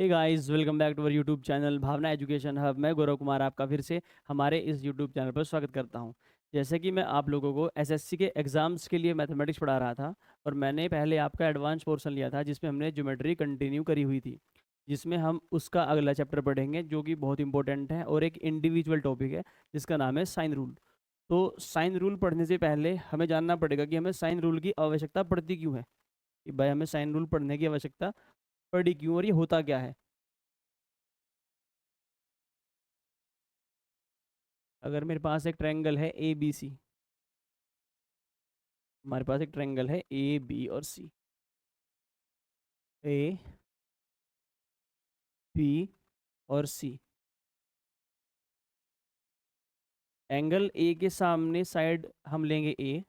Hey guys, welcome back to our YouTube channel Bhavna education hub. मैं गौरव कुमार आपका फिर से हमारे इस यूट्यूब चैनल पर स्वागत करता हूं। जैसे कि मैं आप लोगों को एसएससी के एग्ज़ाम्स के लिए मैथमेटिक्स पढ़ा रहा था, और मैंने पहले आपका एडवांस पोर्शन लिया था जिसमें हमने ज्योमेट्री कंटिन्यू करी हुई थी, जिसमें हम उसका अगला चैप्टर पढ़ेंगे जो कि बहुत इंपॉर्टेंट है और एक इंडिविजुअल टॉपिक है जिसका नाम है साइन रूल। तो साइन रूल पढ़ने से पहले हमें जानना पड़ेगा कि हमें साइन रूल की आवश्यकता पड़ती क्यों है, कि भाई हमें साइन रूल पढ़ने की आवश्यकता पड़ी क्यों और ये होता क्या है। अगर मेरे पास एक ट्रायंगल है ए बी सी, हमारे पास एक ट्रायंगल है ए बी और सी, ए बी और सी। एंगल ए के सामने साइड हम लेंगे ए,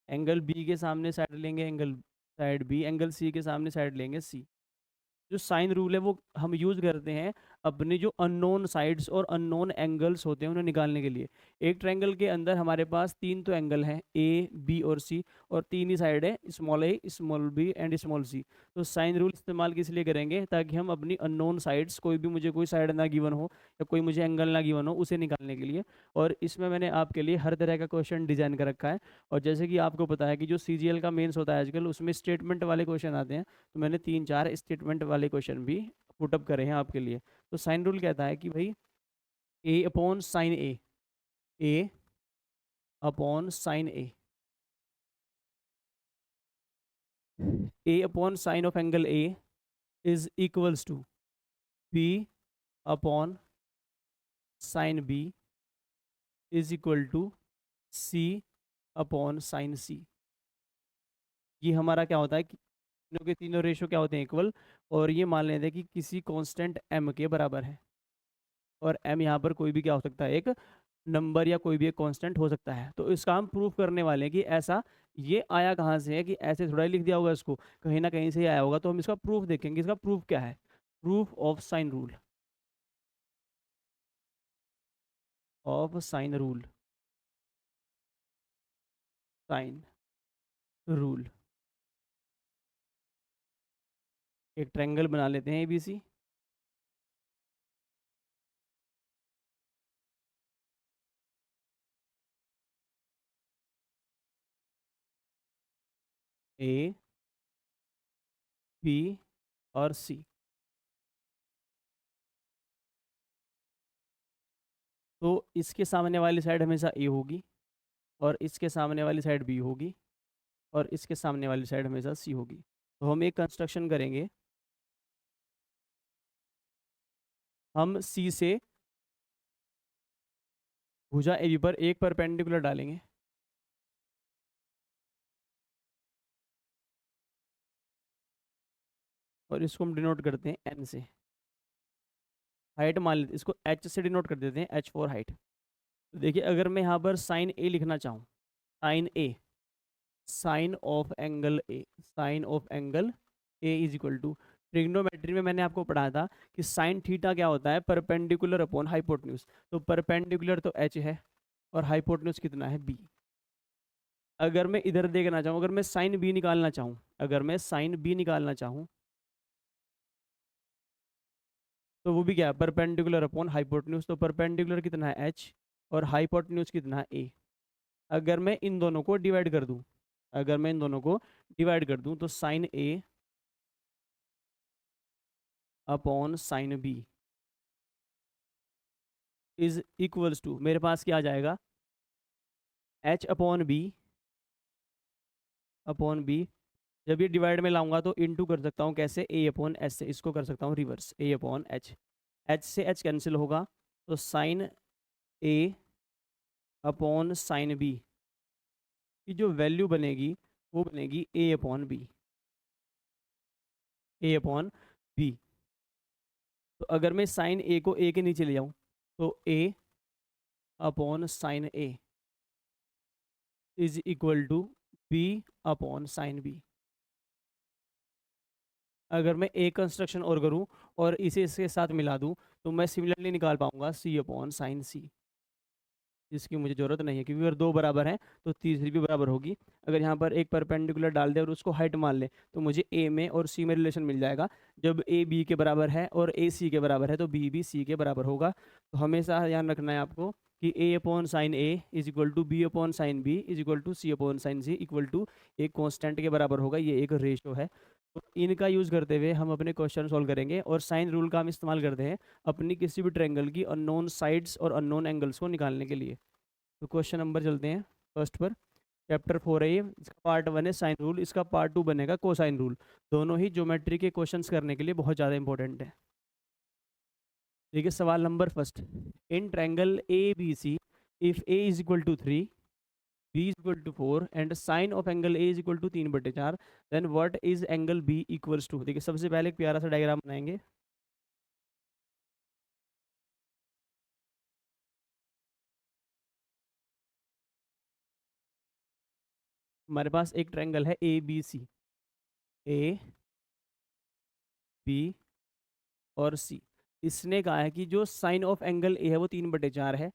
एंगल बी के सामने साइड लेंगे angle side B, angle C के सामने साइड लेंगे सी। जो साइन रूल है वो हम यूज करते हैं अपने जो अननोन साइड्स और अननोन एंगल्स होते हैं उन्हें निकालने के लिए। एक ट्रायंगल के अंदर हमारे पास तीन तो एंगल हैं, ए बी और सी, और तीन ही साइड है, small A small B and small C. तो साइन रूल इस्तेमाल किस लिए करेंगे, ताकि हम अपनी अननोन साइड्स, कोई भी मुझे कोई साइड ना गिवन हो या कोई मुझे एंगल ना गिवन हो, उसे निकालने के लिए। और इसमें मैंने आपके लिए हर तरह का क्वेश्चन डिजाइन कर रखा है। और जैसे कि आपको पता है कि जो सीजीएल का मेंस होता है आजकल, उसमें स्टेटमेंट वाले क्वेश्चन आते हैं, तो मैंने तीन चार स्टेटमेंट वाले क्वेश्चन भी पुटअप करे हैं आपके लिए। तो साइन रूल कहता है कि भाई A upon sine A upon sine A upon sine of angle A is equals to B upon sine B is equal to C upon sine C. ये हमारा क्या होता है कि तीनों के तीनों रेशो क्या होते हैं, इक्वल। और ये मान लेते हैं कि किसी कांस्टेंट m के बराबर है, और m यहाँ पर कोई भी क्या हो सकता है, एक नंबर या कोई भी एक कांस्टेंट हो सकता है। तो इसका हम प्रूफ करने वाले हैं कि ऐसा ये आया कहाँ से है, कि ऐसे थोड़ा ही लिख दिया होगा, इसको कहीं ना कहीं से ही आया होगा। तो हम इसका प्रूफ देखेंगे। इसका प्रूफ क्या है, proof of sine rule, of sine rule, sine rule. एक ट्रायंगल बना लेते हैं एबीसी। ए बी और सी। तो इसके सामने वाली साइड हमेशा ए होगी, और इसके सामने वाली साइड बी होगी, और इसके सामने वाली साइड हमेशा सी होगी। तो हम एक कंस्ट्रक्शन करेंगे। हम सी से भुजा ए बी पर एक परपेंडिकुलर डालेंगे, और इसको हम डिनोट करते हैं एन से। हाइट मान लेते, इसको एच से डिनोट कर देते हैं, एच फॉर हाइट। तो देखिए, अगर मैं यहाँ पर साइन ए लिखना चाहूँ, sine A, sine of angle A, sine of angle A is equal to, trigonometry में मैंने आपको पढ़ा था कि साइन थीटा क्या होता है, परपेंडिकुलर अपॉन हाइपोटेन्यूज। तो परपेंडिकुलर तो एच है, और हाइपोटेन्यूज कितना है, बी। अगर मैं इधर देखना चाहूँ, अगर मैं साइन बी निकालना चाहूँ, अगर मैं साइन बी निकालना चाहूँ, तो वो भी क्या है, परपेंडिकुलर अपॉन हाइपोटेन्यूज। तो परपेंडिकुलर कितना है, एच, और हाइपोटेन्यूज कितना है, ए। अगर मैं इन दोनों को डिवाइड कर दूं, अगर मैं इन दोनों को डिवाइड कर दूं, तो sine A upon sine B is equals to, मेरे पास क्या आ जाएगा, एच अपॉन बी। जब ये डिवाइड में लाऊंगा तो इनटू कर सकता हूँ, कैसे, ए अपॉन एच से। इसको कर सकता हूँ रिवर्स, ए अपॉन एच, एच से एच कैंसिल होगा, तो sine A upon sine B की जो वैल्यू बनेगी वो बनेगी ए अपॉन बी, ए अपॉन बी। तो अगर मैं साइन ए को ए के नीचे ले जाऊँ, तो A upon sine A is equal to B upon sine B. अगर मैं एक कंस्ट्रक्शन और करूं और इसे इसके साथ मिला दूं, तो मैं सिमिलरली निकाल पाऊंगा सी अपॉन साइन सी। जिसकी मुझे ज़रूरत नहीं है, क्योंकि अगर दो बराबर हैं तो तीसरी भी बराबर होगी। अगर यहाँ पर एक परपेंडिकुलर डाल दे और उसको हाइट मान ले तो मुझे ए में और सी में रिलेशन मिल जाएगा। जब ए बी के बराबर है और ए सी के बराबर है तो बी भी सी के बराबर होगा। तो हमेशा ध्यान रखना है आपको कि A upon sine A is equal to B upon sine B is equal to C upon sine C equal to एक कॉन्स्टेंट के बराबर होगा। ये एक रेशो है। तो इनका यूज़ करते हुए हम अपने क्वेश्चन सॉल्व करेंगे, और साइन रूल का हम इस्तेमाल करते हैं अपनी किसी भी ट्रायंगल की अननोन साइड्स और अननोन एंगल्स को निकालने के लिए। तो क्वेश्चन नंबर चलते हैं फर्स्ट पर। चैप्टर 4 है ये, इसका पार्ट 1 है साइन रूल, इसका पार्ट 2 बनेगा कोसाइन रूल। दोनों ही ज्योमेट्री के क्वेश्चंस करने के लिए बहुत ज़्यादा इंपॉर्टेंट है। देखिए सवाल number first, in triangle A B C if A is equal to 3 B is equal to 4 and sine of angle A is equal to 3/4 then what is angle B equals to. देखिए सबसे पहले एक प्यारा सा diagram बनाएंगे। हमारे पास एक triangle है ए बी सी, ए बी और सी। इसने कहा है कि जो साइन ऑफ एंगल ए है वो 3/4 है,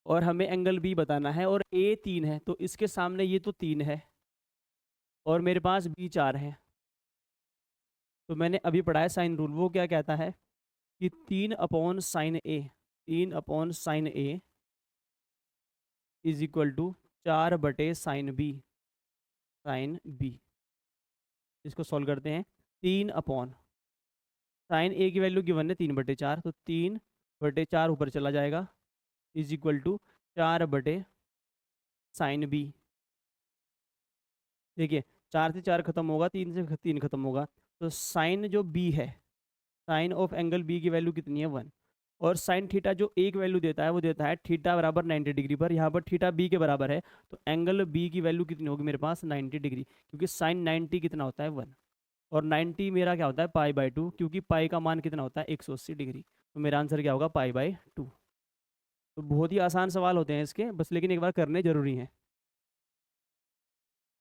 और हमें एंगल बी बताना है, और ए 3 है तो इसके सामने ये तो 3 है और मेरे पास बी 4 है। तो मैंने अभी पढ़ा है साइन रूल, वो क्या कहता है कि 3/sin A is equal to 4/sin B। इसको सॉल्व करते हैं। 3 साइन ए की वैल्यू गिवन है 3/4, तो 3/4 ऊपर चला जाएगा is equal to 4/sin B। देखिए 4 से 4 खत्म होगा, 3 से 3 खत्म होगा, तो साइन जो बी है, साइन ऑफ एंगल बी की वैल्यू कितनी है 1। और साइन थीटा जो एक वैल्यू देता है वो देता है थीटा बराबर 90 डिग्री पर। यहाँ पर थीटा बी के बराबर है, तो एंगल बी की वैल्यू कितनी होगी मेरे पास 90 डिग्री, क्योंकि साइन 90 कितना होता है 1, और 90 मेरा क्या होता है पाई/2, क्योंकि पाई का मान कितना होता है 180 डिग्री। तो मेरा आंसर क्या होगा पाई/2। तो बहुत ही आसान सवाल होते हैं इसके बस, लेकिन एक बार करने जरूरी हैं।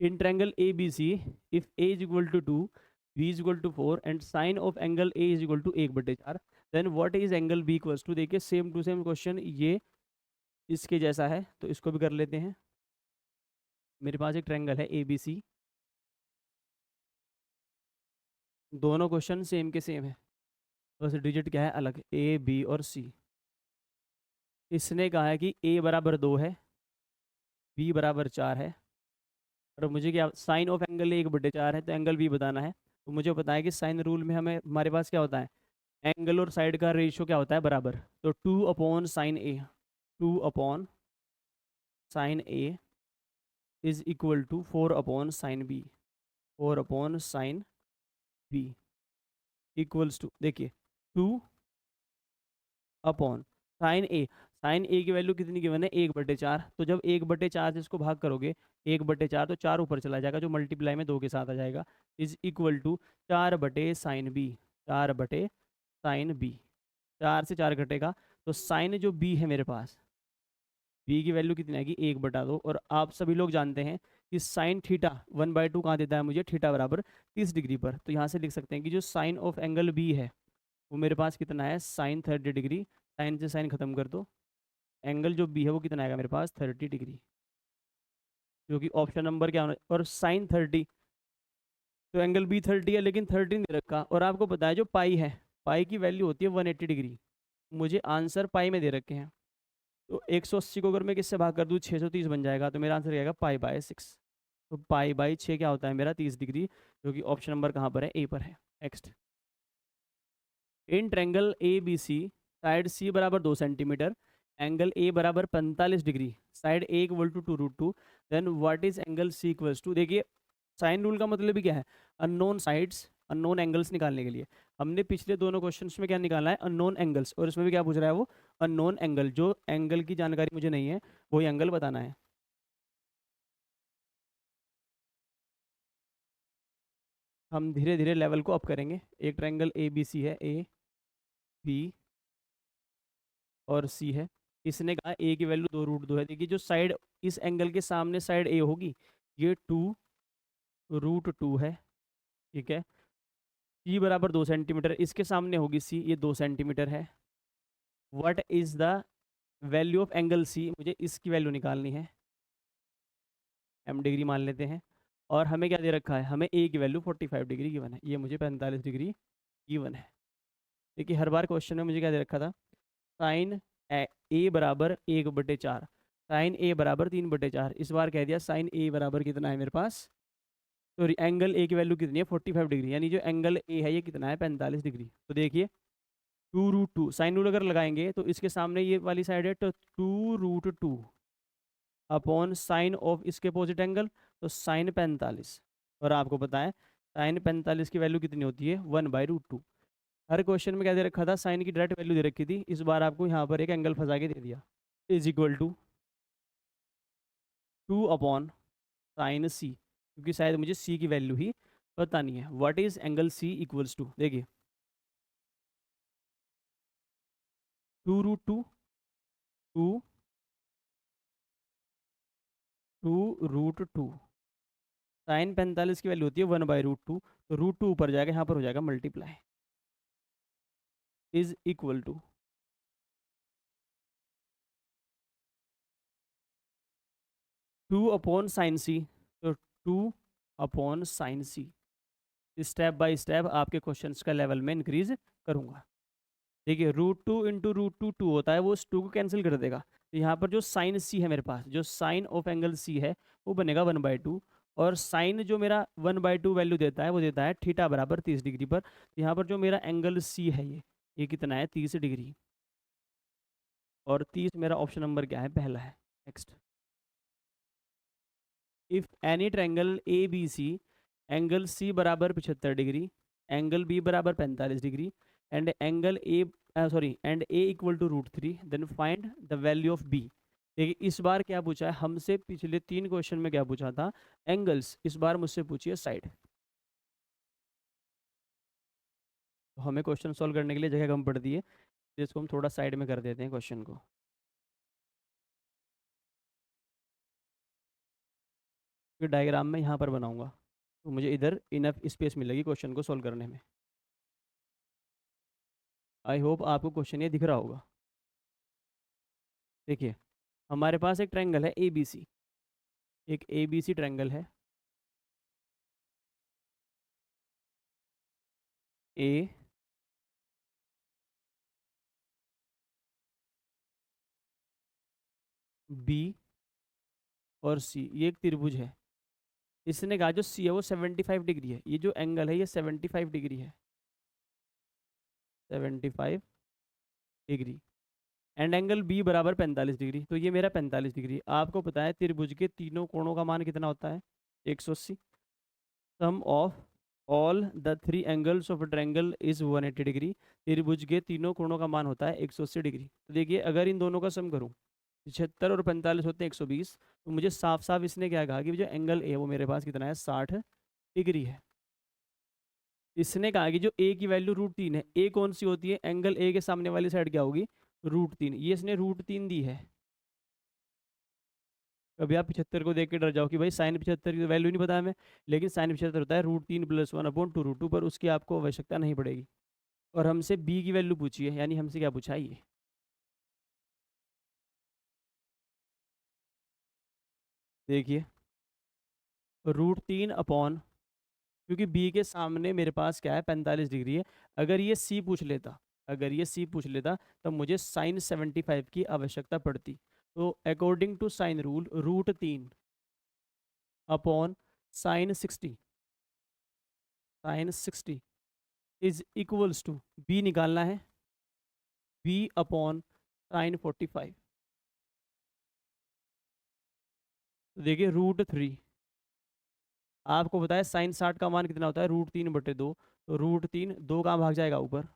In triangle A B C if A is equal to 2 B is equal to 4 and sine of angle A is equal to 1/4 then what is angle B equals to. देखिए सेम टू सेम क्वेश्चन ये इसके जैसा है, तो इसको भी कर लेते हैं। मेरे पास एक ट्रायंगल है ए बी सी, दोनों क्वेश्चन सेम के सेम है, बस डिजिट क्या है अलग, ए बी और सी। इसने कहा है कि ए बराबर 2 है, बी बराबर 4 है, और मुझे क्या साइन ऑफ एंगल 1/4 है, तो एंगल बी बताना है। तो मुझे पता है कि साइन रूल में हमें हमारे पास क्या होता है, एंगल और साइड का रेशियो क्या होता है बराबर। तो 2/sin A, 2/sin A is equal to 4/sin B, 4/sin B equals to, देखिए 2/sin A, साइन ए की वैल्यू कितनी गिवन है 1/4, तो जब 1/4 से इसको भाग करोगे 1/4 तो 4 ऊपर चला जाएगा जो मल्टीप्लाई में 2 के साथ आ जाएगा is equal to 4/sin B, 4/sin B। 4 से 4 घटेगा तो साइन जो बी है मेरे पास, बी की वैल्यू कितनी आएगी 1/2। और आप सभी लोग जानते हैं कि साइन थीटा 1/2 कहाँ देता है मुझे, थीटा बराबर 30 डिग्री पर। तो यहाँ से लिख सकते हैं कि जो साइन ऑफ एंगल बी है वो मेरे पास कितना है साइन 30 डिग्री। साइन से साइन खत्म कर दो, एंगल जो बी है वो कितना आएगा मेरे पास 30 डिग्री, जो कि ऑप्शन नंबर क्या होना। और साइन 30, तो एंगल बी 30 है लेकिन 30 नहीं रखा, और आपको पता है जो पाई है, पाई की वैल्यू होती है 180 डिग्री। मुझे आंसर पाई में दे रखे हैं, तो 180 को अगर मैं किससे भाग कर दूँ 630 बन जाएगा, तो मेरा आंसर क्या आएगा पाई/6। तो पाई/6 क्या होता है मेरा 30 डिग्री, जो कि ऑप्शन नंबर कहाँ पर है ए पर है। Next, in triangle A B C side C बराबर 2 सेंटीमीटर, एंगल ए बराबर 45 degree, side A equal to 2√2 then what is angle C equals to. देखिए साइन रूल का मतलब भी क्या है, अननोन साइड्स अननोन एंगल्स निकालने के लिए। हमने पिछले दोनों क्वेश्चंस में क्या निकाला है अननोन एंगल्स, और इसमें भी क्या पूछ रहा है वो अननोन एंगल। जो एंगल की जानकारी मुझे नहीं है वही एंगल बताना है। हम धीरे धीरे लेवल को अप करेंगे। एक ट्रायंगल ए बी सी है, ए बी और सी है। इसने कहा ए की वैल्यू 2√2 है। देखिए जो साइड इस एंगल के सामने साइड ए होगी ये 2√2 है, ठीक है। सी बराबर 2 सेंटीमीटर, इसके सामने होगी सी, ये 2 सेंटीमीटर है। What is the value of angle C, मुझे इसकी वैल्यू निकालनी है, m डिग्री मान लेते हैं। और हमें क्या दे रखा है, हमें ए की वैल्यू 45 डिग्री गिवन है, ये मुझे 45 डिग्री गिवन है। देखिए हर बार क्वेश्चन में मुझे क्या दे रखा था, साइन ए बराबर 1/4, साइन ए बराबर 3/4। इस बार कह दिया साइन ए बराबर कितना है मेरे पास, तो एंगल ए की वैल्यू कितनी है 45 डिग्री, यानी जो एंगल ए है ये कितना है 45 डिग्री। तो देखिए 2√2 साइन रूल अगर लगाएंगे तो इसके सामने ये वाली साइड है, तो 2√2 अपॉन साइन ऑफ इसके अपोजिट एंगल, तो साइन 45। और आपको पता है साइन 45 की वैल्यू कितनी होती है 1/√2। हर क्वेश्चन में क्या दे रखा था, साइन की डायरेक्ट वैल्यू दे रखी थी, इस बार आपको यहाँ पर एक एंगल फंसा के दे दिया, is equal to 2 upon sine C, क्योंकि शायद मुझे सी की वैल्यू ही पता नहीं है। What is angle C equals to, देखिए 2√2 2√2 साइन 45 की वैल्यू होती है 1/√2, तो √2 ऊपर जाएगा, यहाँ पर हो जाएगा multiply, is equal to 2 upon sine C, तो 2 upon sine C. Step by step आपके क्वेश्चंस का लेवल में इंक्रीज करूंगा। देखिए √2 × √2 होता है, वो उस 2 को कैंसिल कर देगा, तो यहाँ पर जो साइन सी है मेरे पास, जो साइन ऑफ एंगल सी है वो बनेगा 1/2, और साइन जो मेरा 1/2 वैल्यू देता है वो देता है थीटा बराबर 30 डिग्री पर। तो यहाँ पर जो मेरा एंगल सी है ये कितना है 30 डिग्री, और 30 मेरा ऑप्शन नंबर क्या है, पहला है। Next, if any triangle A B C, angle C बराबर 75 डिग्री, एंगल बी बराबर 45 degree, and angle A and A equal to √3, then find the value of B. देखिए इस बार क्या पूछा है हमसे, पिछले 3 क्वेश्चन में क्या पूछा था, एंगल्स, इस बार मुझसे पूछिए साइड। तो हमें क्वेश्चन सॉल्व करने के लिए जगह कम पड़ती है, जिसको हम थोड़ा साइड में कर देते हैं क्वेश्चन को। फिर डायग्राम में यहाँ पर बनाऊंगा, तो मुझे इधर इनफ स्पेस मिलेगी क्वेश्चन को सॉल्व करने में। आई होप आपको क्वेश्चन ये दिख रहा होगा। देखिए हमारे पास एक ट्रायंगल है ए बी सी, एक ए बी सी ट्रायंगल है, ए बी और सी, ये एक त्रिभुज है। इसने कहा जो सी है वो 75 डिग्री है, ये जो एंगल है ये 75 डिग्री है, 75 डिग्री, एंड एंगल बी बराबर 45 डिग्री, तो ये मेरा 45 डिग्री। आपको पता है त्रिभुज के तीनों कोणों का मान कितना होता है 180, sum of all the 3 angles of triangle is 180 degree. त्रिभुज के तीनों कोणों का मान होता है 180 डिग्री। तो देखिए अगर इन दोनों का सम करूं, 76 और 45 होते हैं 120, तो मुझे साफ साफ इसने क्या कहा कि जो एंगल ए वो मेरे पास कितना है 60 डिग्री है। इसने कहा कि जो ए की वैल्यू √3 है, ए कौन सी होती है, एंगल ए के सामने वाली साइड क्या होगी √3, ये इसने √3 दी है। कभी आप 75 को देख के डर जाओ कि भाई साइन 75 की वैल्यू नहीं पता हमें, लेकिन साइन 75 होता है √3 + 1/2√2, पर उसकी आपको आवश्यकता नहीं पड़ेगी। और हमसे बी की वैल्यू पूछी है, यानी हमसे क्या पूछा है ये, देखिए √3 अपॉन, क्योंकि बी के सामने मेरे पास क्या है 45 डिग्री है। अगर ये सी पूछ लेता, अगर ये सी पूछ लेता तब मुझे साइन 75 की आवश्यकता पड़ती। तो according to sine rule √3 upon sine 60 is equals to, B निकालना है, बी अपॉन साइन 45। तो देखिए √3, आपको बताया साइन 60 का मान कितना होता है √3/2, तो √3 2 कहाँ भाग जाएगा ऊपर,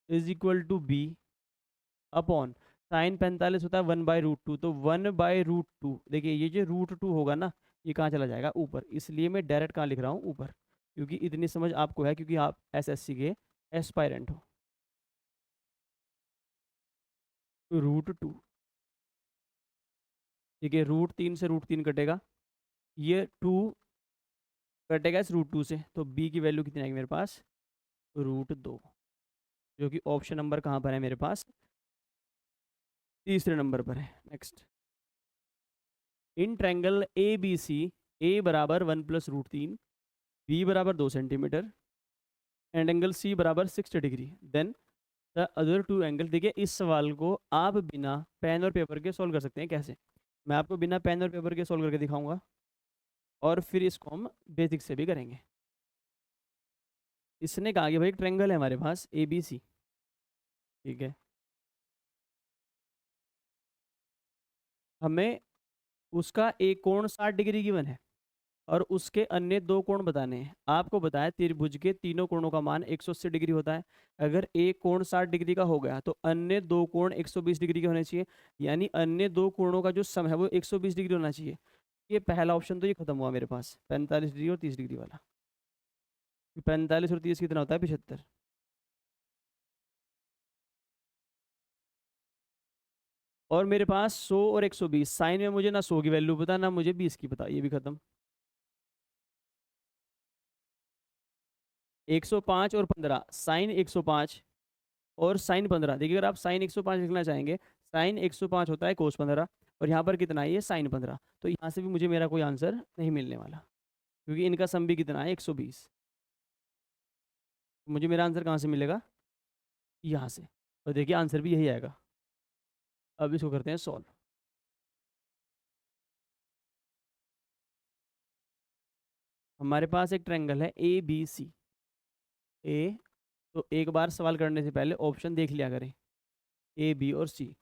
is equal to B upon sine 45 होता है 1/√2, तो 1/√2। देखिए ये जो √2 होगा ना, ये कहाँ चला जाएगा ऊपर, इसलिए मैं डायरेक्ट कहाँ लिख रहा हूँ ऊपर, क्योंकि इतनी समझ आपको है, क्योंकि आप एसएससी के एस्पायरेंट हो। √2, ठीक है, √3 से √3 कटेगा, ये 2 कटेगा इस √2 से, तो बी की वैल्यू कितनी आएगी मेरे पास √2, जो कि ऑप्शन नंबर कहाँ पर है मेरे पास तीसरे नंबर पर है। Next, in triangle A B C, A बराबर 1+√3, बी बराबर 2 सेंटीमीटर एंड एंगल सी बराबर 60 degree, then the other two angle. देखिए इस सवाल को आप बिना पेन और पेपर के सॉल्व कर सकते हैं। कैसे? मैं आपको बिना पेन और पेपर के सॉल्व करके दिखाऊंगा और फिर इसको हम बेसिक से भी करेंगे। इसने कहा कि भाई एक ट्रायंगल है हमारे पास ए बी सी, ठीक है, हमें उसका एक कोण 60 डिग्री गिवन है और उसके अन्य दो कोण बताने हैं। आपको बताया त्रिभुज के तीनों कोणों का मान 180 डिग्री होता है। अगर एक कोण 60 डिग्री का हो गया तो अन्य दो कोण 120 डिग्री के होने चाहिए, यानी अन्य दो कोणों का जो सम है वो 120 डिग्री होना चाहिए। ये पहला ऑप्शन तो ये खत्म हुआ मेरे पास, 45 डिग्री और 30 डिग्री वाला। 45 और 30 कितना होता है? 75। और मेरे पास 100 और 120, साइन में मुझे ना 100 की वैल्यू पता ना मुझे 20 की पता, ये भी खत्म। 105 और 15, साइन 105 और साइन 15। देखिए अगर आप साइन 105 लिखना चाहेंगे, साइन 105 होता है कोस 15 और यहाँ पर कितना है? ये साइन 15। तो यहाँ से भी मुझे मेरा कोई आंसर नहीं मिलने वाला, क्योंकि इनका सम भी कितना है? 120। मुझे मेरा आंसर कहाँ से मिलेगा? यहाँ से। और देखिए आंसर भी यही आएगा। अब इसको करते हैं सॉल्व। हमारे पास एक ट्रायंगल है ए बी सी। ए, तो एक बार सवाल करने से पहले ऑप्शन देख लिया करें, ए बी और सी।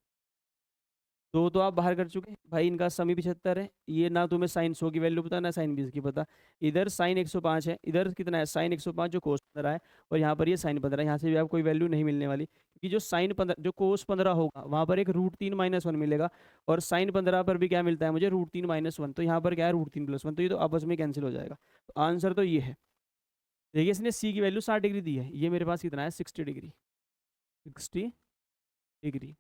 दो तो आप बाहर कर चुके भाई, इनका समी 75 है। ये ना तुम्हें साइन 100 की वैल्यू पता ना साइन 20 की पता। इधर साइन 105 है, इधर कितना है? साइन 105 जो कोस 15 है, और यहाँ पर ये साइन 15 है। यहाँ से भी आपको कोई वैल्यू नहीं मिलने वाली, क्योंकि जो साइन 15 जो कोस 15 होगा वहाँ पर एक √3 - 1 मिलेगा, और साइन 15 पर भी क्या मिलता है मुझे? √3 - 1। तो यहाँ पर क्या है? √3 + 1। तो ये तो आपस में कैंसिल हो जाएगा। तो आंसर तो ये है। देखिए इसने सी की वैल्यू 60 डिग्री दी है, ये मेरे पास कितना है? 60 डिग्री। 60 डिग्री।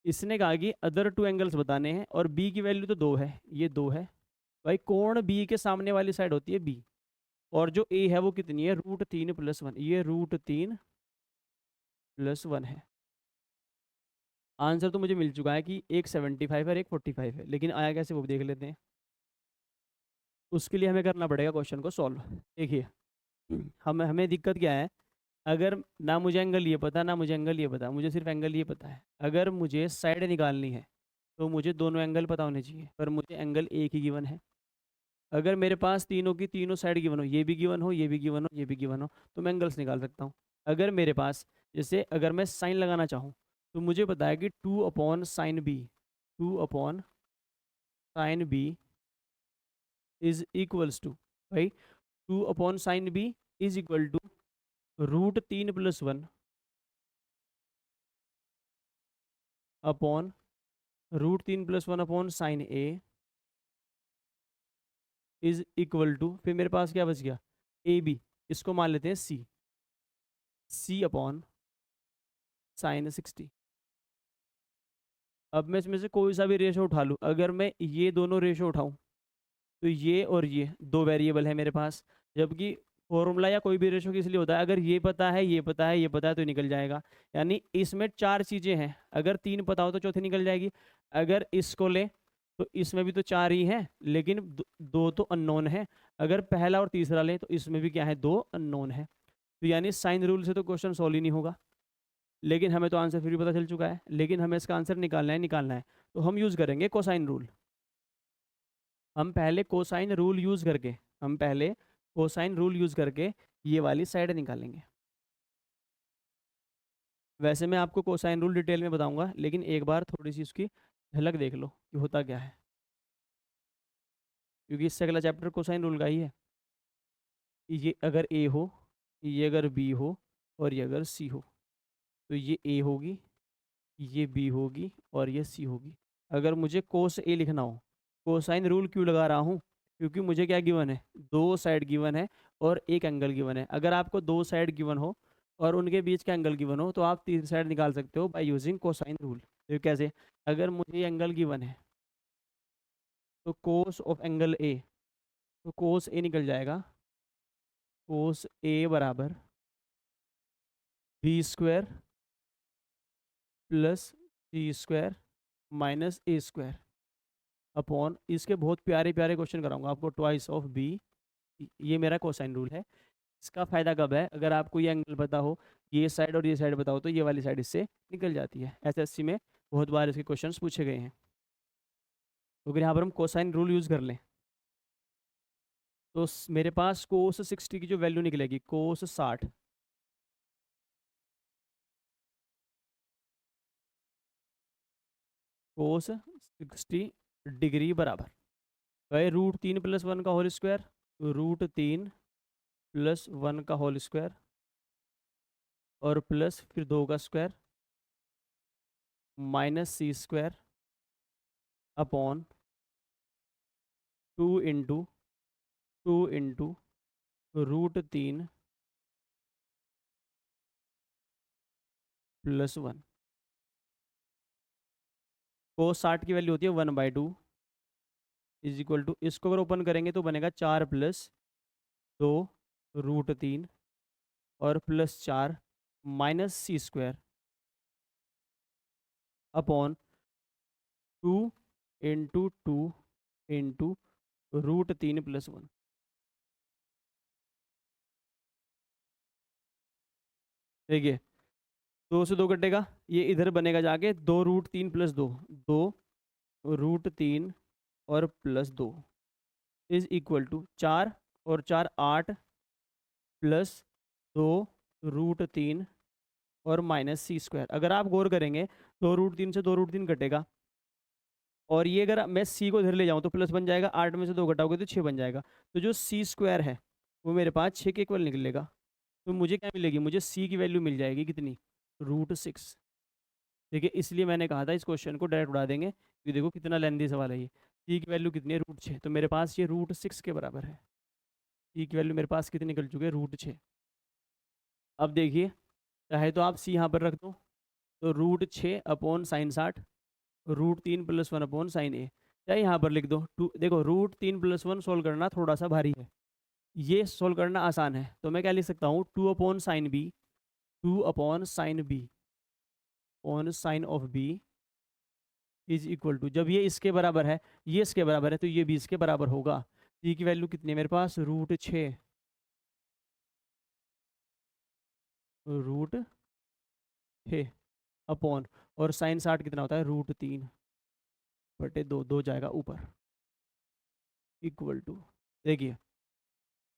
इसने कहा कि अदर टू एंगल्स बताने हैं और बी की वैल्यू तो 2 है, ये 2 है भाई। कोण बी के सामने वाली साइड होती है बी, और जो ए है वो कितनी है? √3 + 1। ये √3 + 1 है। आंसर तो मुझे मिल चुका है कि एक 75 और एक 45 है, लेकिन आया कैसे वो भी देख लेते हैं। उसके लिए हमें करना पड़ेगा क्वेश्चन को सॉल्व। देखिए हमें दिक्कत क्या है? अगर ना मुझे एंगल ये पता ना मुझे एंगल ये पता, मुझे सिर्फ एंगल ये पता है। अगर मुझे साइड निकालनी है तो मुझे दोनों एंगल पता होने चाहिए, पर मुझे एंगल एक ही गिवन है। अगर मेरे पास तीनों की तीनों साइड गिवन हो, ये भी गिवन हो, ये भी गिवन हो, ये भी गिवन हो, तो मैं एंगल्स निकाल सकता हूँ। अगर मेरे पास जैसे अगर मैं साइन लगाना चाहूँ तो मुझे पता है कि 2/sin b, 2/sin b is equals to, भाई 2/sin b is equal to √3 + 1 upon √3 + 1/sin a is equal to, फिर मेरे पास क्या बच गया? ए बी, इसको मान लेते हैं C/sin 60। अब मैं इसमें से कोई सा भी रेशो उठा लूँ, अगर मैं ये दोनों रेशो उठाऊँ तो ये और ये दो वेरिएबल है मेरे पास, जबकि फॉर्मूला या कोई भी रेशो किस लिए होता है? अगर ये पता है, ये पता है, ये पता है, तो निकल जाएगा। यानी इसमें चार चीज़ें हैं, अगर तीन पता हो तो चौथी निकल जाएगी। अगर इसको ले तो इसमें भी तो चार ही हैं, लेकिन दो तो अननोन है। अगर पहला और तीसरा ले तो इसमें भी क्या है? दो अननोन है। तो यानी साइन रूल से तो क्वेश्चन सॉल्व ही नहीं होगा। लेकिन हमें तो आंसर फिर भी पता चल चुका है, लेकिन हमें इसका आंसर निकालना है। तो हम यूज़ करेंगे कोसाइन रूल। हम पहले कोसाइन रूल यूज़ करके हम पहले कोसाइन रूल यूज़ करके ये वाली साइड निकालेंगे। वैसे मैं आपको कोसाइन रूल डिटेल में बताऊंगा, लेकिन एक बार थोड़ी सी उसकी झलक देख लो कि होता क्या है, क्योंकि इससे अगला चैप्टर कोसाइन रूल का ही है। ये अगर ए हो, ये अगर बी हो, और ये अगर सी हो, तो ये ए होगी, ये बी होगी, और ये सी होगी। अगर मुझे कोस ए लिखना हो, कोसाइन रूल क्यों लगा रहा हूँ? क्योंकि मुझे क्या गिवन है? दो साइड गिवन है और एक एंगल गिवन है। अगर आपको दो साइड गिवन हो और उनके बीच का एंगल गिवन हो तो आप तीन साइड निकाल सकते हो बाय यूजिंग कोसाइन रूल। तो कैसे? अगर मुझे एंगल गिवन है तो कोस ऑफ एंगल ए, तो कोस ए निकल जाएगा, कोस ए बराबर b² + c² माइनस ए स्क्वायर अपॉन, इसके बहुत प्यारे प्यारे क्वेश्चन कराऊंगा आपको, ट्वाइस ऑफ बी। ये मेरा कोसाइन रूल है। इसका फायदा कब है, अगर आपको ये एंगल पता हो, ये साइड और ये साइड बताओ, तो ये वाली साइड इससे निकल जाती है। एसएससी में बहुत बार इसके क्वेश्चंस पूछे गए हैं। तो अगर यहाँ पर हम कोसाइन रूल यूज़ कर लें, तो मेरे पास कोस 60 की जो वैल्यू निकलेगी, कोस 60, कोस 60 डिग्री बराबर भाई √3 + 1 का होल स्क्वायर, √3 + 1 का होल स्क्वायर, और प्लस फिर 2 का स्क्वायर, माइनस सी स्क्वायर अपॉन 2 इंटू 2 इंटू √3 + 1। कोस 60 की वैल्यू होती है 1/2 इज इक्वल टू, इसको अगर ओपन करेंगे तो बनेगा 4 + 2 √3 और +4 माइनस सी स्क्वायर अपॉन 2 इंटू √3 + 1। देखिए 2 से 2 कटेगा, ये इधर बनेगा जाके 2 √3 + 2, 2 √3 और +2 इज इक्वल टू 4 और 4 8 +2 √3 और माइनस सी स्क्वायर। अगर आप गौर करेंगे 2 √3 से 2 √3 कटेगा, और ये अगर मैं सी को इधर ले जाऊँ तो प्लस बन जाएगा, 8 में से 2 घटाओगे तो 6 बन जाएगा। तो जो सी स्क्वायर है वो मेरे पास 6 के इक्वल निकलेगा। तो मुझे क्या मिलेगी, मुझे सी की वैल्यू मिल जाएगी कितनी, √6। देखिए इसलिए मैंने कहा था इस क्वेश्चन को डायरेक्ट उड़ा देंगे, क्योंकि देखो कितना लेंदी सवाल है ये। सी की वैल्यू कितनी है, √6, तो मेरे पास ये √6 के बराबर है। सी की वैल्यू मेरे पास कितनी निकल चुकी है, √6। अब देखिए, चाहे तो आप सी यहाँ पर रख दो, तो √6 अपॉन साइन 60, √3 + 1 अपॉन साइन ए, चाहे यहाँ पर लिख दो टू। देखो √3 + 1 सोल्व करना थोड़ा सा भारी है, ये सोल्व करना आसान है। तो मैं क्या लिख सकता हूँ, 2 upon sine B, 2 upon sine B on sine of B is equal to, जब ये इसके बराबर है, ये इसके बराबर है, तो ये भी इसके बराबर होगा। सी की वैल्यू कितनी है मेरे पास, √6, √6 अपॉन, और साइन 60 कितना होता है, √3/2, 2 जाएगा ऊपर, इक्वल टू, देखिए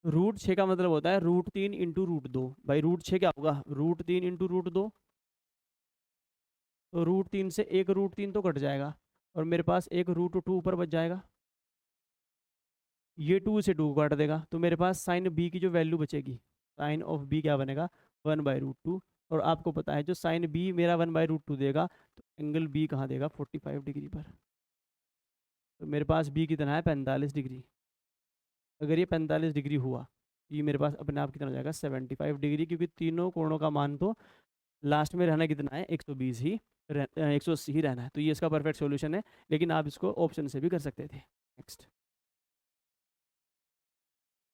√6 का मतलब होता है √3 इंटू √2। भाई √6 क्या होगा, √3 इंटू √2, तो √3 से एक √3 तो कट जाएगा, और मेरे पास एक √2 ऊपर बच जाएगा। ये 2 से 2 काट देगा, तो मेरे पास साइन बी की जो वैल्यू बचेगी, साइन ऑफ बी क्या बनेगा, 1/√2। और आपको पता है जो साइन बी मेरा 1/√2 देगा, तो एंगल बी कहाँ देगा, 45 डिग्री पर। तो मेरे पास बी कितना है, 45 डिग्री। अगर ये 45 डिग्री हुआ, तो ये मेरे पास अपने आप कितना हो जाएगा, 75 डिग्री, क्योंकि तीनों कोणों का मान तो लास्ट में रहना कितना है, 120 ही 180 ही रहना है। तो ये इसका परफेक्ट सॉल्यूशन है, लेकिन आप इसको ऑप्शन से भी कर सकते थे। नेक्स्ट,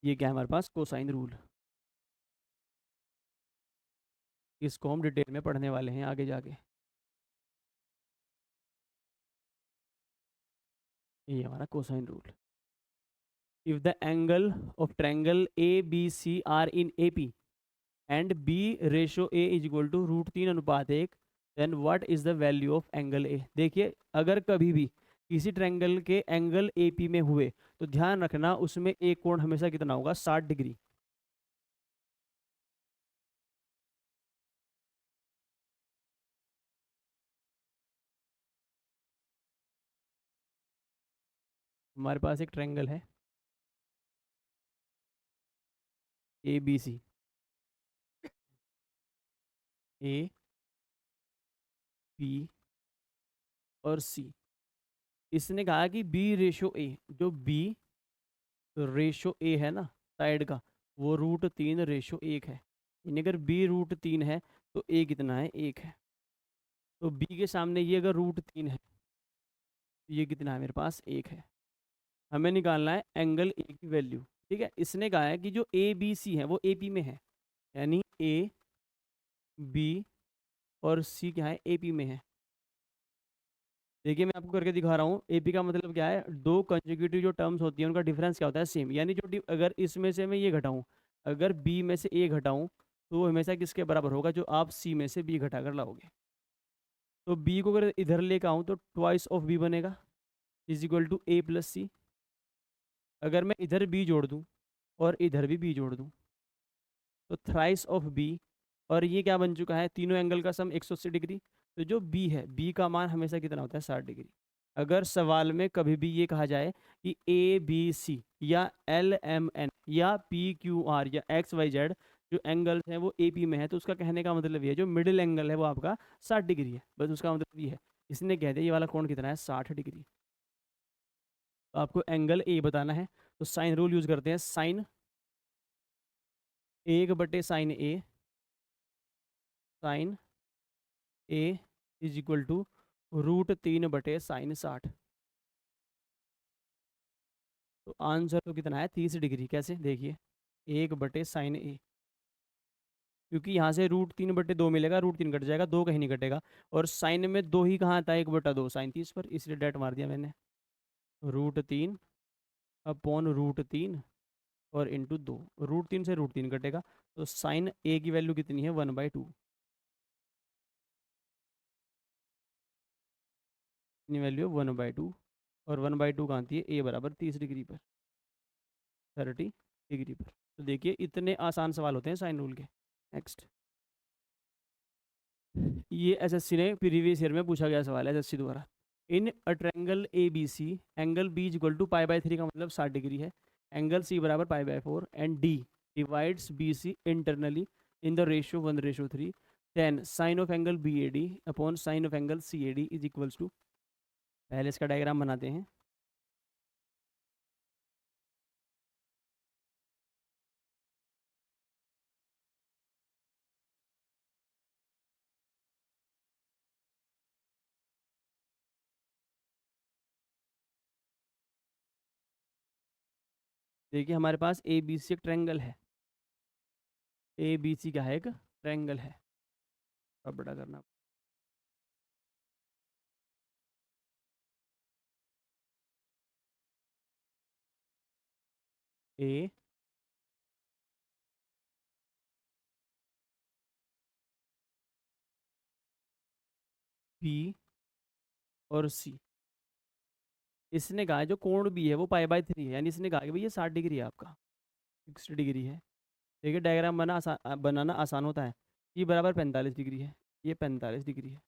ये क्या है हमारे पास, कोसाइन रूल। इसको हम डिटेल में पढ़ने वाले हैं आगे जाके। ये हमारा cosine rule. If the angle of triangle A B C are in A P and B ratio A is equal to √3:1, then what is the value of angle A. देखिए अगर कभी भी किसी ट्रायंगल के एंगल ए पी में हुए, तो ध्यान रखना उसमें एक कोण हमेशा कितना होगा, 60 डिग्री। हमारे पास एक ट्रायंगल है ए बी सी, ए बी और सी। इसने कहा कि बी रेशो ए, जो बी रेशो ए है ना साइड का, वो √3:1 है। यानी अगर बी √3 है, तो ए कितना है, 1 है। तो बी के सामने ये अगर √3 है, तो ये कितना है मेरे पास, 1 है। हमें निकालना है एंगल ए की वैल्यू। ठीक है, इसने कहा है कि जो ए बी सी है वो ए पी में है, यानी ए बी और सी क्या है, ए पी में है। देखिए मैं आपको करके दिखा रहा हूँ। एपी का मतलब क्या है, दो कंसेक्यूटिव जो टर्म्स होती हैं उनका डिफरेंस क्या होता है, सेम। यानी जो अगर इसमें से मैं ये घटाऊँ, अगर बी में से ए घटाऊँ, तो वो हमेशा किसके बराबर होगा, जो आप सी में से बी घटा कर लाओगे। तो बी को अगर इधर लेकर आऊँ तो ट्वाइस ऑफ बी बनेगा, is equal to A plus C. अगर मैं इधर बी जोड़ दूँ और इधर भी बी जोड़ दूँ, तो थ्राइस ऑफ बी। और ये क्या बन चुका है, तीनों एंगल का सम 180 डिग्री। तो जो बी है, बी का मान हमेशा कितना होता है, 60 डिग्री। अगर सवाल में कभी भी ये कहा जाए कि ए बी सी या एल एम एन या पी क्यू आर या एक्स वाई जेड जो एंगल्स हैं वो ए पी में है, तो उसका कहने का मतलब ये है जो मिडिल एंगल है वो आपका 60 डिग्री है। बस उसका मतलब ये है। इसने कह दिया ये वाला कोण कितना है, 60 डिग्री। तो आपको एंगल ए बताना है, तो साइन रूल यूज करते हैं। साइन 1/साइन A, sine A is equal to √3/साइन 60। तो आंसर तो कितना है, 30 डिग्री। कैसे, देखिए 1/साइन ए, क्योंकि यहाँ से √3/2 मिलेगा, √3 कट जाएगा, दो कहीं नहीं कटेगा। और साइन में दो ही कहाँ आता है, 1/2 साइन 30 पर, इसलिए डेट मार दिया मैंने। √3/√3 और इंटू 2, √3 से √3 कटेगा। तो साइन ए की वैल्यू कितनी है, 1/2। इतनी वैल्यू है 1/2। और 1/2 कहाँ आती है, ए बराबर 30 डिग्री पर, 30 डिग्री पर। तो देखिए इतने आसान सवाल होते हैं साइन रूल के। नेक्स्ट, ये एसएससी ने प्रीवियस ईयर में पूछा गया सवाल है एसएससी द्वारा। In a triangle A B C, angle B is equal to π/3 का मतलब 60 डिग्री है, एंगल सी बराबर π/4 and D divides B C internally in the ratio 1:3, then sine of angle B A D upon sine of angle C A D is equals to. पहले इसका diagram बनाते हैं। देखिए हमारे पास ए बी सी एक triangle है, ए B सी क्या है, एक ट्रायंगल है। अब बड़ा करना, ए बी और सी। इसने कहा है जो कोण भी है वो π/3 है, यानी इसने कहा कि भाई ये 60 डिग्री है आपका, 60 डिग्री है। देखिए डायग्राम बनाना आसान होता है। ये बराबर 45 डिग्री है, ये 45 डिग्री है।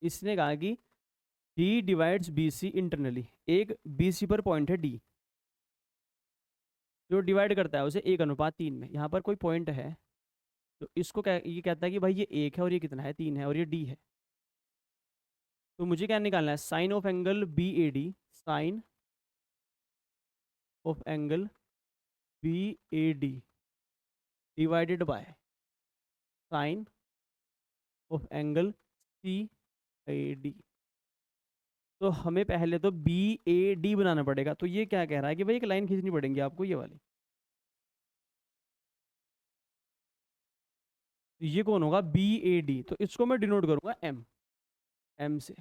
इसने कहा कि D divides B C internally, एक बी सी पर पॉइंट है डी, जो डिवाइड करता है उसे 1:3 में। यहाँ पर कोई पॉइंट है, तो इसको क्या ये कहता है कि भाई ये 1 है और ये कितना है, 3 है और ये डी है। तो मुझे क्या निकालना है, sine of angle B A D, sine of angle B A D divided by sine of angle C A D. तो हमें पहले तो बी ए डी बनाना पड़ेगा। तो ये क्या कह रहा है कि भाई एक लाइन खींचनी पड़ेगी आपको, ये वाली। तो ये कौन होगा, बी ए डी। तो इसको मैं डिनोट करूंगा एम, एम से,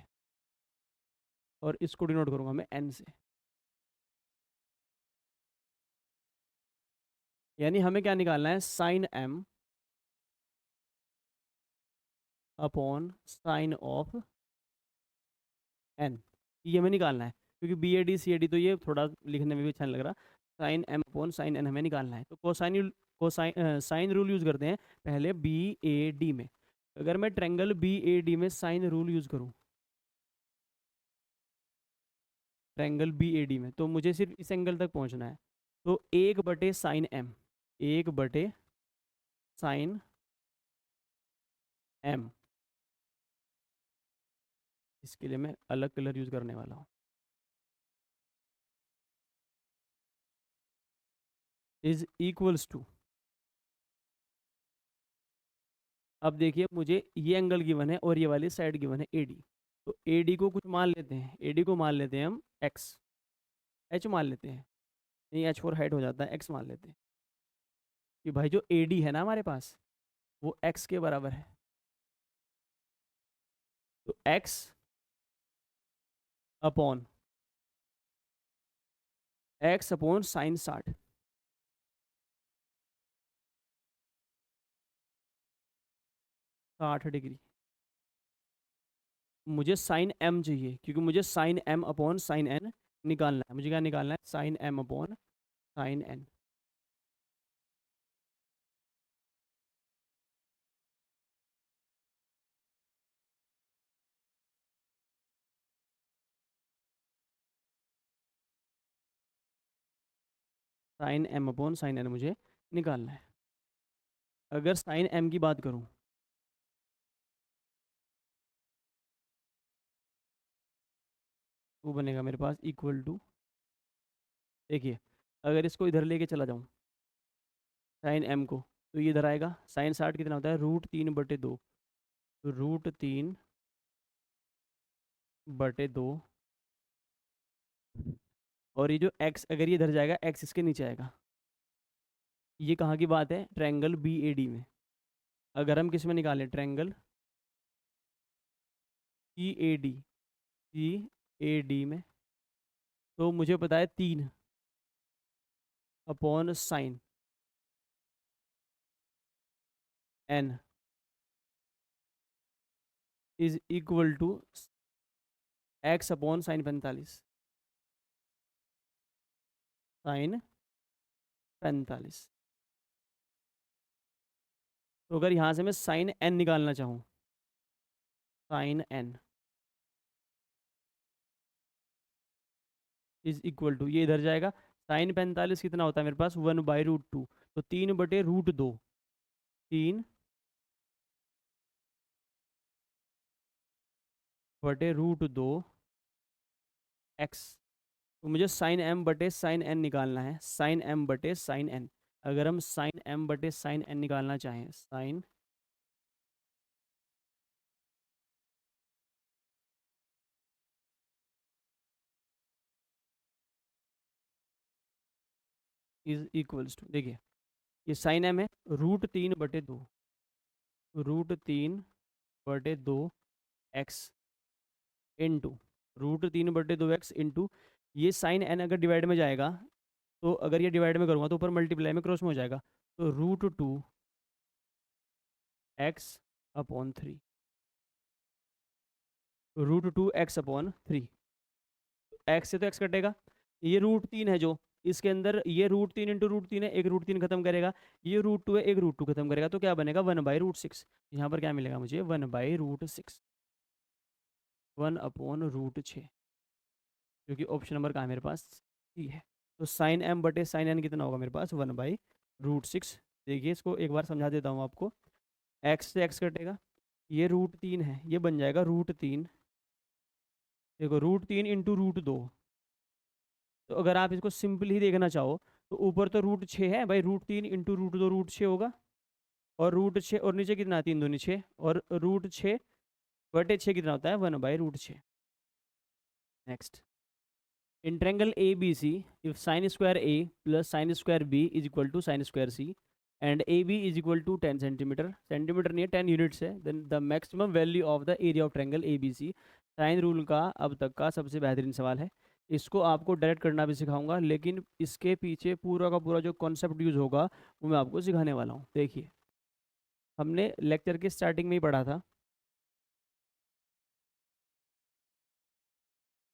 और इसको डिनोट करूंगा मैं एन से। यानी हमें क्या निकालना है, sine M upon sine of N, ये हमें निकालना है। क्योंकि B A D C A D तो ये थोड़ा लिखने में भी अच्छा नहीं लग रहा। Sine M upon sine N हमें निकालना है। तो कोसाइन साइन रूल यूज़ करते हैं पहले बी ए डी में। अगर मैं ट्रेंगल बी ए डी में साइन रूल यूज़ करूँ, ट्रायंगल बी ए डी में, तो मुझे सिर्फ इस एंगल तक पहुंचना है। तो 1/साइन एम, 1/साइन एम, इसके लिए मैं अलग कलर यूज करने वाला हूँ, इज इक्वल्स टू। अब देखिए मुझे ये एंगल गिवन है और ये वाली साइड गिवन है ए डी। तो ए डी को कुछ मान लेते हैं, ए डी को मान लेते हैं हम एक्स, एच मान लेते हैं, नहीं एच फोर हाइट हो जाता है, एक्स मान लेते हैं कि भाई जो ए डी है ना हमारे पास, वो एक्स के बराबर है। तो x upon x upon sine 60, 60 degree. मुझे साइन m चाहिए, क्योंकि मुझे sine m upon sine n निकालना है। मुझे क्या निकालना है? Sine m upon sine n। Sine m upon sine n मुझे निकालना है। अगर साइन m की बात करूं, वो बनेगा मेरे पास इक्वल टू, देखिए अगर इसको इधर लेके चला जाऊं साइन m को, तो ये इधर आएगा। साइन 60 कितना होता है? √3/2। तो √3/2, और ये जो x, अगर ये इधर जाएगा x इसके नीचे आएगा। ये कहाँ की बात है? ट्रायंगल BAD में। अगर हम किस में निकालें? ट्रायंगल CAD, CAD में, तो मुझे पता है 3 upon sine n is equal to x upon sine 45, sine 45। तो अगर यहाँ से मैं साइन n निकालना चाहूँ, sine n is equal to, ये इधर जाएगा। साइन 45 कितना होता है मेरे पास? 1/√2। तो 3/√2, 3/√2 x। तो मुझे साइन m बटे साइन n निकालना है, साइन m बटे साइन n। अगर हम साइन m बटे साइन n निकालना चाहें, साइन इज इक्वल्स टू, देखिए ये साइन m है, √3/2, √3/2 x इंटू √3/2 x इंटू, ये साइन n अगर डिवाइड में जाएगा, तो अगर ये डिवाइड में करूँगा तो ऊपर मल्टीप्लाई में क्रॉस में हो जाएगा। तो √2x/3, √2x/3, x से तो x कटेगा। ये √3 है जो, इसके अंदर ये √3 इंटू √3 है, एक √3 खत्म करेगा। ये √2 है, एक √2 खत्म करेगा, तो क्या बनेगा? 1/√6। यहाँ पर क्या मिलेगा मुझे? 1/√6, 1/√6, जो कि ऑप्शन नंबर कहाँ है मेरे पास? सी है। तो साइन m बटे साइन n कितना होगा मेरे पास? 1/√6। देखिए इसको एक बार समझा देता हूँ आपको। x से x कटेगा, ये √3 है, ये बन जाएगा √3, देखो √3 इंटू √2। तो अगर आप इसको सिंपल ही देखना चाहो, तो ऊपर तो √6 है भाई, √3 इंटू √2 √6 होगा, और √6 और नीचे कितना? 3 दूनी 6, और √6/6 कितना होता है? 1/√6। Next, in triangle ABC, if sin square A plus sin square B is equal to sin square C and AB is equal to 10 centimetre, centimetre नहीं है 10 यूनिट्स है, then the maximum value of the area of triangle ABC। Sine rule का अब तक का सबसे बेहतरीन सवाल है। इसको आपको डायरेक्ट करना भी सिखाऊंगा, लेकिन इसके पीछे पूरा का पूरा जो कॉन्सेप्ट यूज़ होगा वो मैं आपको सिखाने वाला हूँ। देखिए हमने लेक्चर के स्टार्टिंग में ही पढ़ा था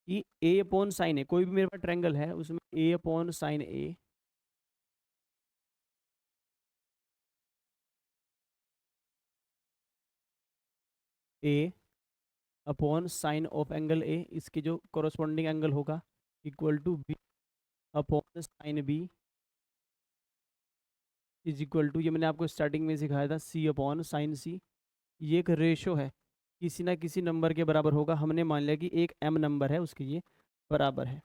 कि ए अपॉन साइन ए, कोई भी मेरे पास ट्रायंगल है उसमें A upon sine A upon sine of angle A, इसके जो कोरोस्पोंडिंग एंगल होगा equal to B upon sine B is equal to, ये मैंने आपको स्टार्टिंग में सिखाया था, सी अपॉन साइन सी। ये एक रेशो है, किसी ना किसी नंबर के बराबर होगा। हमने मान लिया कि एक m नंबर है, उसके ये बराबर है।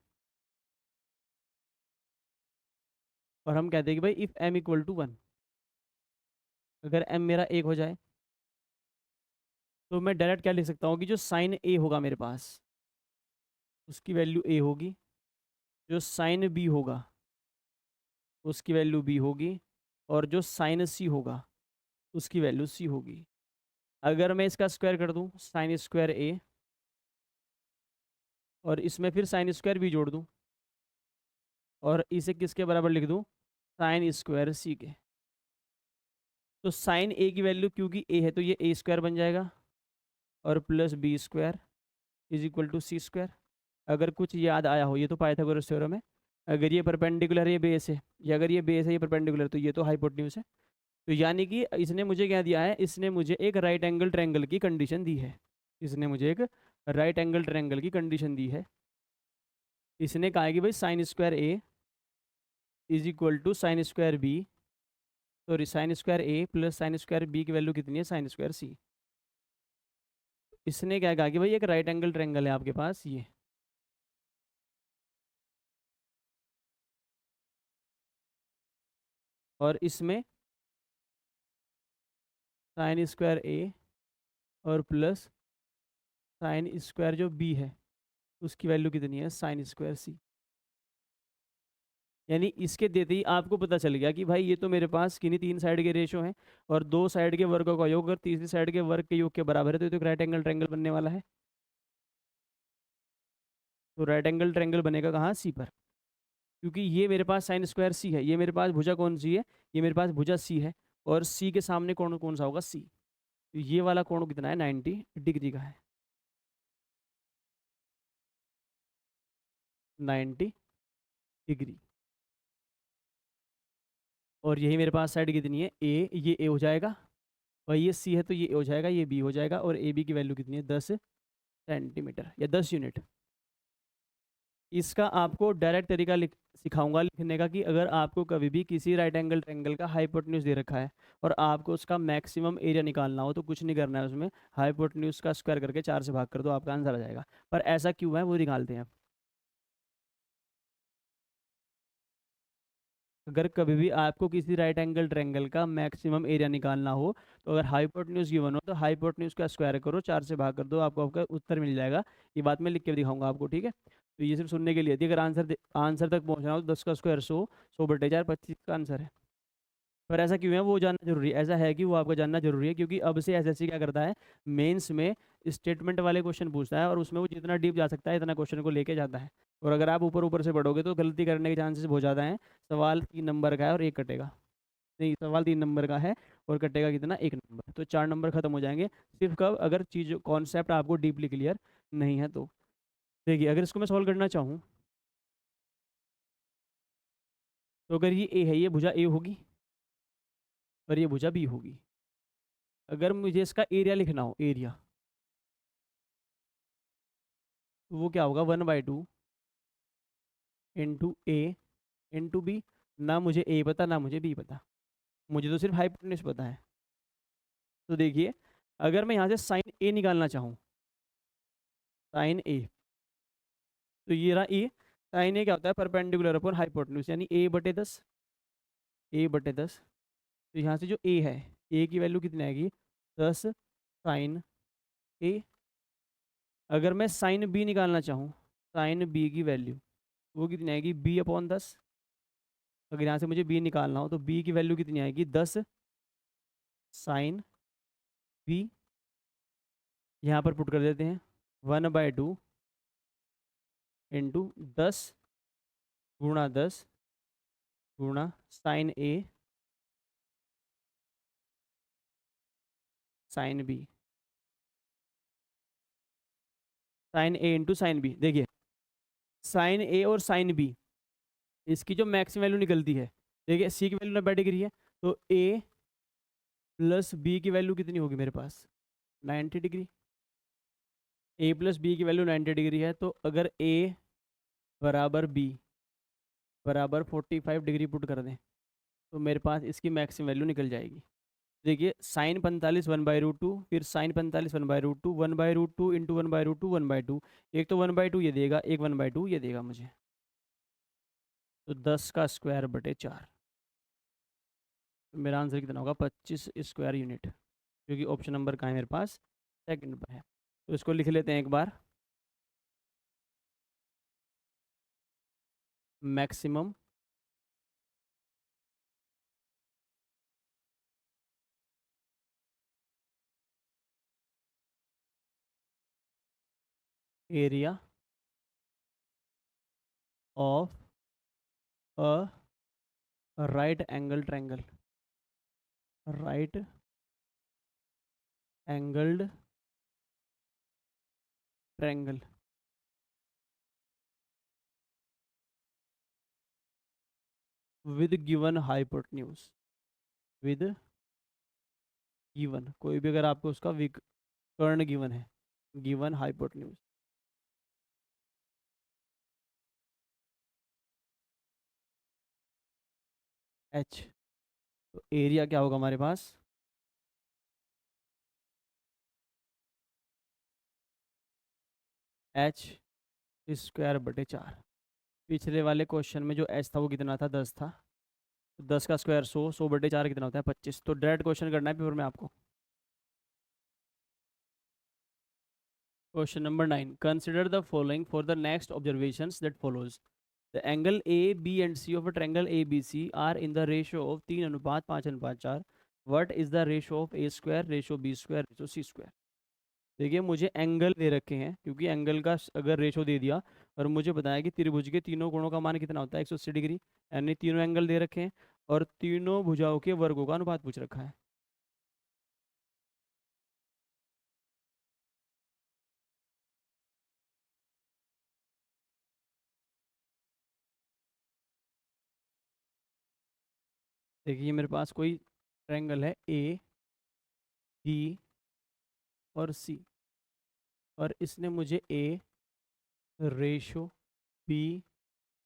और हम कहते हैं कि भाई इफ़ m इक्वल टू 1, अगर m मेरा 1 हो जाए, तो मैं डायरेक्ट क्या लिख सकता हूँ कि जो साइन a होगा मेरे पास, उसकी वैल्यू a होगी, जो साइन b होगा उसकी वैल्यू b होगी, और जो साइन c होगा उसकी वैल्यू c होगी। अगर मैं इसका स्क्वायर कर दूं, साइन स्क्वायर a और इसमें फिर साइन स्क्वायर बी जोड़ दूँ और इसे किसके बराबर लिख दूँ, साइन स्क्वायर सी के। तो साइन ए की वैल्यू क्योंकि ए है तो ये ए स्क्वायर बन जाएगा और plus B square is equal to C square. अगर कुछ याद आया हो, ये तो पाइथागोरस थ्योरम है, अगर ये परपेंडिकुलर है ये बेस है, या अगर ये बेस है ये परपेंडिकुलर, तो ये तो हाइपोटेन्यूज है। तो यानी कि इसने मुझे क्या दिया है, इसने मुझे एक राइट एंगल ट्रायंगल की कंडीशन दी है। इसने मुझे एक राइट एंगल ट्रायंगल की कंडीशन दी है। इसने कहा है कि भाई sine square A is equal to sine square B, sorry sine square A plus sine square B की वैल्यू कितनी है, साइन स्क्वायर सी। इसने क्या कहा कि भाई एक राइट एंगल ट्रायंगल है आपके पास ये, और इसमें साइन स्क्वायर ए और प्लस साइन स्क्वायर जो बी है उसकी वैल्यू कितनी है, साइन स्क्वायर सी। यानी इसके देते ही आपको पता चल गया कि भाई ये तो मेरे पास किन्हीं तीन साइड के रेशो हैं और दो साइड के वर्गों का योग अगर तीसरी साइड के वर्ग के योग के बराबर है तो ये तो राइट एंगल ट्रायंगल बनने वाला है। तो राइट एंगल ट्रायंगल बनेगा कहाँ, सी पर, क्योंकि ये मेरे पास साइन स्क्वायर सी है, ये मेरे पास भुजा कौन सी है, ये मेरे पास भुजा सी है, और सी के सामने कौन कौन सा होगा, सी। तो ये वाला कोण कितना है, 90 डिग्री का है, 90 डिग्री। और यही मेरे पास साइड कितनी है, ए, ये ए हो जाएगा, और ये सी है तो ये ए हो जाएगा, ये बी हो जाएगा, और ए बी की वैल्यू कितनी है, 10 सेंटीमीटर या 10 यूनिट। इसका आपको डायरेक्ट तरीका सिखाऊंगा लिखने का, कि अगर आपको कभी भी किसी राइट एंगल ट्रायंगल का हाइपोटेन्यूज दे रखा है और आपको उसका मैक्सिमम एरिया निकालना हो, तो कुछ नहीं करना है, उसमें हाइपोटेन्यूज का स्क्वायर करके 4 से भाग कर दो, आपका आंसर आ जाएगा। पर ऐसा क्यों है वो निकालते हैं। अगर कभी भी आपको किसी राइट एंगल ट्रायंगल का मैक्सिमम एरिया निकालना हो, तो अगर हाइपोटेन्यूज गिवन हो तो हाइपोटेन्यूज का स्क्वायर करो, 4 से भाग कर दो, आपको आपका उत्तर मिल जाएगा। ये बात मैं लिख के भी दिखाऊंगा आपको, ठीक है। तो ये सिर्फ सुनने के लिए थी, अगर आंसर आंसर तक पहुंचना हो तो 10 का स्क्वायर 100, 100/4 25 का आंसर है। पर ऐसा क्यों है वो जानना जरूरी है, ऐसा है कि वो आपको जानना जरूरी है, क्योंकि अब से एसएससी क्या करता है, मेंस में स्टेटमेंट वाले क्वेश्चन पूछता है और उसमें वो जितना डीप जा सकता है इतना क्वेश्चन को लेके जाता है। और अगर आप ऊपर ऊपर से पढ़ोगे तो गलती करने के चांसेस बहुत ज़्यादा हैं। सवाल 3 नंबर का है और एक कटेगा, नहीं सवाल 3 नंबर का है और कटेगा कितना, 1 नंबर, तो 4 नंबर खत्म हो जाएंगे। सिर्फ कब, अगर चीज कॉन्सेप्ट आपको डीपली क्लियर नहीं है तो। देखिए अगर इसको मैं सॉल्व करना चाहूँ, तो अगर ये ए है, ये भुजा ए होगी और ये भुजा बी होगी। अगर मुझे इसका एरिया लिखना हो, एरिया, तो वो क्या होगा, 1/2 इंटू ए इंटू बी। ना मुझे ए पता ना मुझे बी पता, मुझे तो सिर्फ हाइपोटेन्यूज पता है। तो देखिए अगर मैं यहाँ से साइन ए निकालना चाहूँ, साइन ए, तो ये रहा ए। साइन ए क्या होता है, परपेंडिकुलर अपॉन हाइपोटेन्यूज, यानी A/10, A/10। तो यहाँ से जो ए है, ए की वैल्यू कितनी आएगी, 10 साइन ए। अगर मैं साइन बी निकालना चाहूँ, साइन बी की वैल्यू वो कितनी आएगी, B/10। अगर यहाँ से मुझे बी निकालना हो तो बी की वैल्यू कितनी आएगी, 10 साइन बी। यहाँ पर पुट कर देते हैं, 1/2 इंटू 10 गुणा sign A sine B, sign A into sine B. देखिए साइन ए और साइन बी, इसकी जो मैक्सिमम वैल्यू निकलती है, देखिए सी की वैल्यू 90 डिग्री है, तो ए प्लस बी की वैल्यू कितनी होगी मेरे पास, 90 डिग्री। ए प्लस बी की वैल्यू 90 डिग्री है, तो अगर ए बराबर बी बराबर 45 डिग्री पुट कर दें, तो मेरे पास इसकी मैक्सिमम वैल्यू निकल जाएगी। देखिए साइन 45 1/√2, फिर साइन 45 1/√2, 1/√2 इंटू 1/√2 1/2, एक तो 1/2 ये देगा, एक 1/2 ये देगा मुझे, तो 10 का स्क्वायर/4। तो मेरा आंसर कितना होगा, 25 स्क्वायर यूनिट, क्योंकि ऑप्शन नंबर कहाँ है मेरे पास, सेकंड पर है। तो इसको लिख लेते हैं एक बार, maximum area of a right angle triangle, right angled triangle with given hypotenuse, with given, कोई भी अगर आपको उसका विकर्ण गिवन है, गिवन हाइपोटेन्यूज। एच, तो एरिया क्या होगा हमारे पास, एच स्क्वायर बटे 4। पिछले वाले क्वेश्चन में जो एच था वो कितना था, 10 था। तो 10 का स्क्वायर 100, 100 बटे 4 कितना होता है, 25। तो डायरेक्ट क्वेश्चन करना है पेपर में आपको। Question number 9, consider the following for the next observations that follows. The angle A B and C of a triangle A B C are in the ratio of 3:5:4। What is the ratio of A square, ratio B square, ratio C square. देखिए मुझे angle दे रखे हैं, क्योंकि angle का अगर ratio दे दिया और मुझे बताया कि त्रिभुज के तीनों कोणों का मान कितना होता है 180 डिग्री, यानी तीनों एंगल दे रखे हैं और तीनों भुजाओं के वर्गों का अनुपात पूछ रखा है। देखिए मेरे पास कोई ट्रायंगल है ए बी और सी, और इसने मुझे ए रेशो बी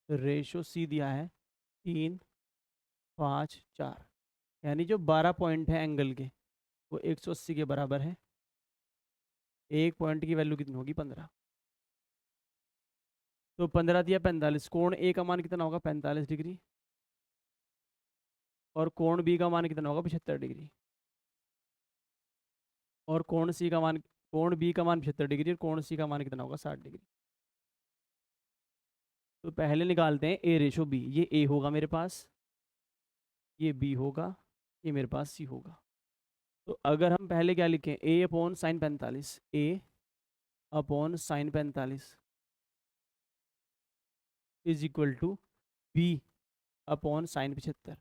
रेशो सी दिया है 3:5:4, यानी जो 12 पॉइंट है एंगल के वो 180 के बराबर है। एक पॉइंट की वैल्यू कितनी होगी, 15। तो 15 दिया 45, कोण ए का मान कितना होगा, 45 डिग्री, और कोण बी का मान कितना होगा, 75 डिग्री, और कोण सी का मान, कोण बी का मान 75 डिग्री और कोण सी का मान कितना होगा, 60 डिग्री। तो पहले निकालते हैं ए रेशो बी, ये ए होगा मेरे पास, ये बी होगा, ये मेरे पास सी होगा। तो अगर हम पहले क्या लिखें, A upon sine 45, A upon sine 45 is equal to B upon sine 75,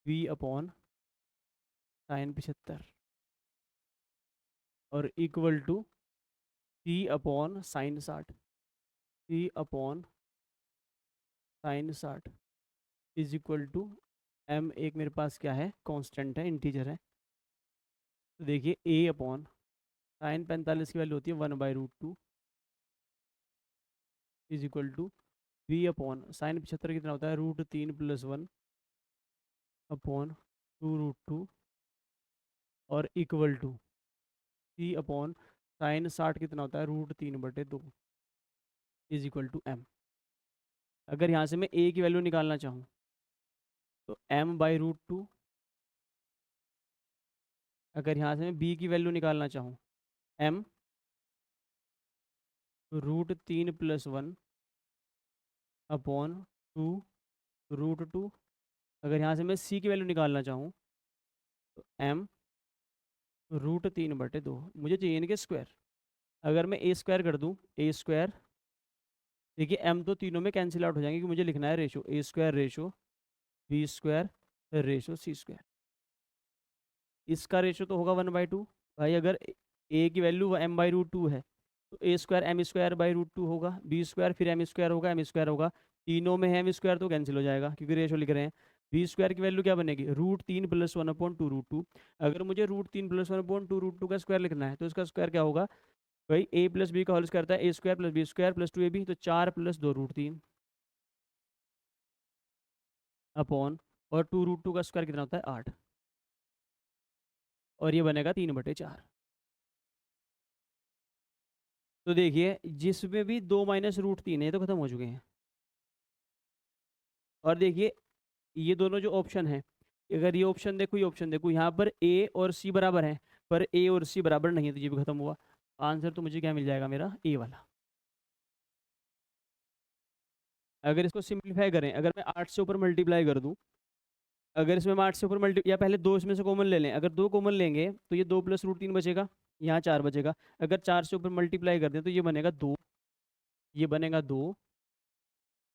B upon sine 75 और equal to C upon sine 60, C upon sine 60 is equal to M, एक मेरे पास क्या है, कांस्टेंट है, इंटीजर है। तो देखिए ए अपॉन साइन 45 की वैल्यू होती है 1/√2 is equal to B upon sine 75 कितना होता है, √3 + 1 अपॉन 2√2 और equal to C upon sine 60 कितना होता है, √3/2 इज इक्वल टू एम। अगर यहाँ से मैं ए की वैल्यू निकालना चाहूँ तो m/√2, अगर यहाँ से मैं बी की वैल्यू निकालना चाहूँ m √3 + 1 अपॉन 2√2। अगर यहाँ से मैं सी की वैल्यू निकालना चाहूँ तो m √3/2, मुझे चाहिए इनके स्क्वायर। अगर मैं ए स्क्वायर कर दूँ, ए स्क्वायर, देखिए m तो तीनों में कैंसिल आउट हो जाएंगे, क्योंकि मुझे लिखना है ratio A square ratio B square ratio C square. इसका रेशो तो होगा 1/2 भाई, अगर ए की वैल्यू m/√2 है तो ए स्क्वायर m²/√2 होगा, बी स्क्वायर फिर m स्क्वायर होगा, m स्क्वायर होगा, तीनों में है m स्क्वायर तो कैंसिल हो जाएगा क्योंकि रेशो लिख रहे हैं। बी स्क्वायर की वैल्यू क्या बनेगी, √3 + 1/2√2। अगर मुझे √3 + 1/2√2 का स्क्वायर लिखना है तो इसका स्क्वायर क्या होगा भाई, a + b का होल स्क्वायर था a² + b² + 2ab, तो 4 + 2√3 अपॉन, और 2√2 का स्क्वायर कितना होता है, 8, और ये बनेगा 3/4। तो देखिए जिसमें भी 2 - √3 है ये तो खत्म हो चुके हैं। और देखिए ये दोनों जो ऑप्शन है, अगर ये ऑप्शन देखो, ये ऑप्शन देखो, यहाँ पर ए और सी बराबर है, पर ए और सी बराबर नहीं है, तो ये भी खत्म हुआ। आंसर तो मुझे क्या मिल जाएगा, मेरा ए वाला। अगर इसको सिंप्लीफाई करें, अगर मैं 8 से ऊपर मल्टीप्लाई कर दूं, अगर इसमें हम 8 से ऊपर मल्टी, या पहले दो इसमें से कॉमन ले लें, अगर दो कॉमन लेंगे तो ये 2 + √3 बचेगा, यहाँ 4 बचेगा। अगर 4 से ऊपर मल्टीप्लाई कर दें तो ये बनेगा 2, ये बनेगा 2,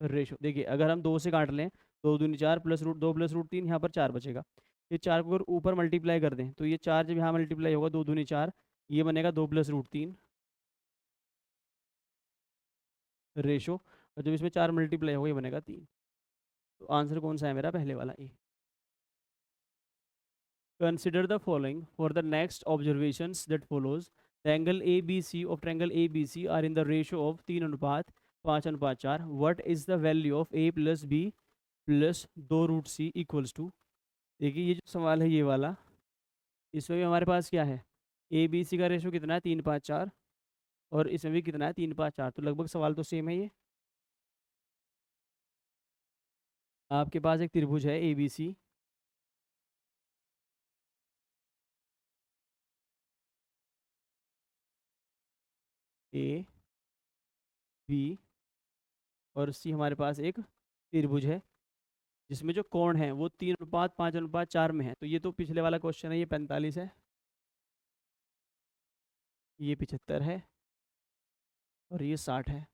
रेशो। देखिए अगर हम 2 से काट लें, 2 दूनी 4 +√2 +√3, यहाँ पर 4 बचेगा। ये 4 को अगर ऊपर मल्टीप्लाई कर दें तो ये 4 जब यहाँ मल्टीप्लाई होगा 2 दूनी 4, ये बनेगा 2 + √3 रेशो, और जब इसमें 4 मल्टीप्लाई होगा ये बनेगा 3। तो आंसर कौन सा है मेरा? पहले वाला ए। Consider the following for the next observations that follows. The angle ABC of triangle ABC are in the ratio of 3:5:4. What is the value of A plus B plus 2√C equals to? देखिए ये जो सवाल है ये वाला, इसमें भी हमारे पास क्या है? ए बी सी का रेशो कितना है? 3:5:4, और इसमें भी कितना है? 3:5:4। तो लगभग सवाल तो सेम है ये। आपके पास एक त्रिभुज है ए बी सी, ए बी और सी, हमारे पास एक त्रिभुज है जिसमें जो कोण है वो 3:5:4 में है। तो ये तो पिछले वाला क्वेश्चन है, ये 45 है, ये 75 है, और ये 60 है।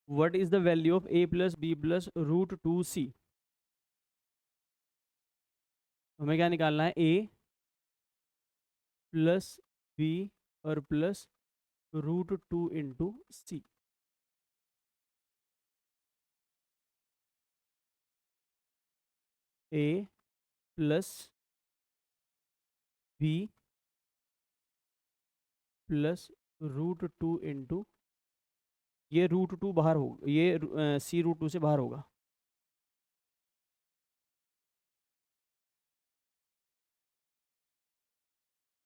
What is the value of A plus B plus √2C? हमें क्या निकालना है? ए प्लस बी और plus √2 × C। A plus B plus √2 × ये √2 बाहर होगा, ये सी √2 से बाहर होगा।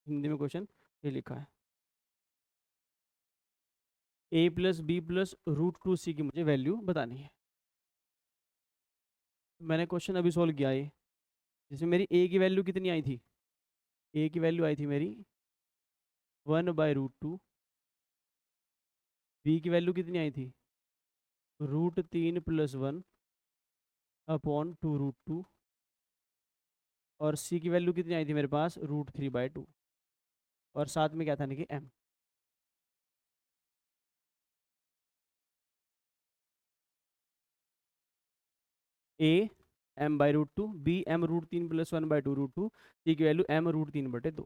हिंदी में क्वेश्चन ये लिखा है, A plus B plus √2C की मुझे वैल्यू बतानी है। मैंने क्वेश्चन अभी सोल्व किया है, जिसमें मेरी ए की वैल्यू कितनी आई थी? ए की वैल्यू आई थी मेरी 1/√2। बी की वैल्यू कितनी आई थी? √3 + 1/2√2। और सी की वैल्यू कितनी आई थी मेरे पास? √3/2। और साथ में क्या था कि एम। ए m/√2, बी m√3 + 1/2√2, सी की वैल्यू m√3/2।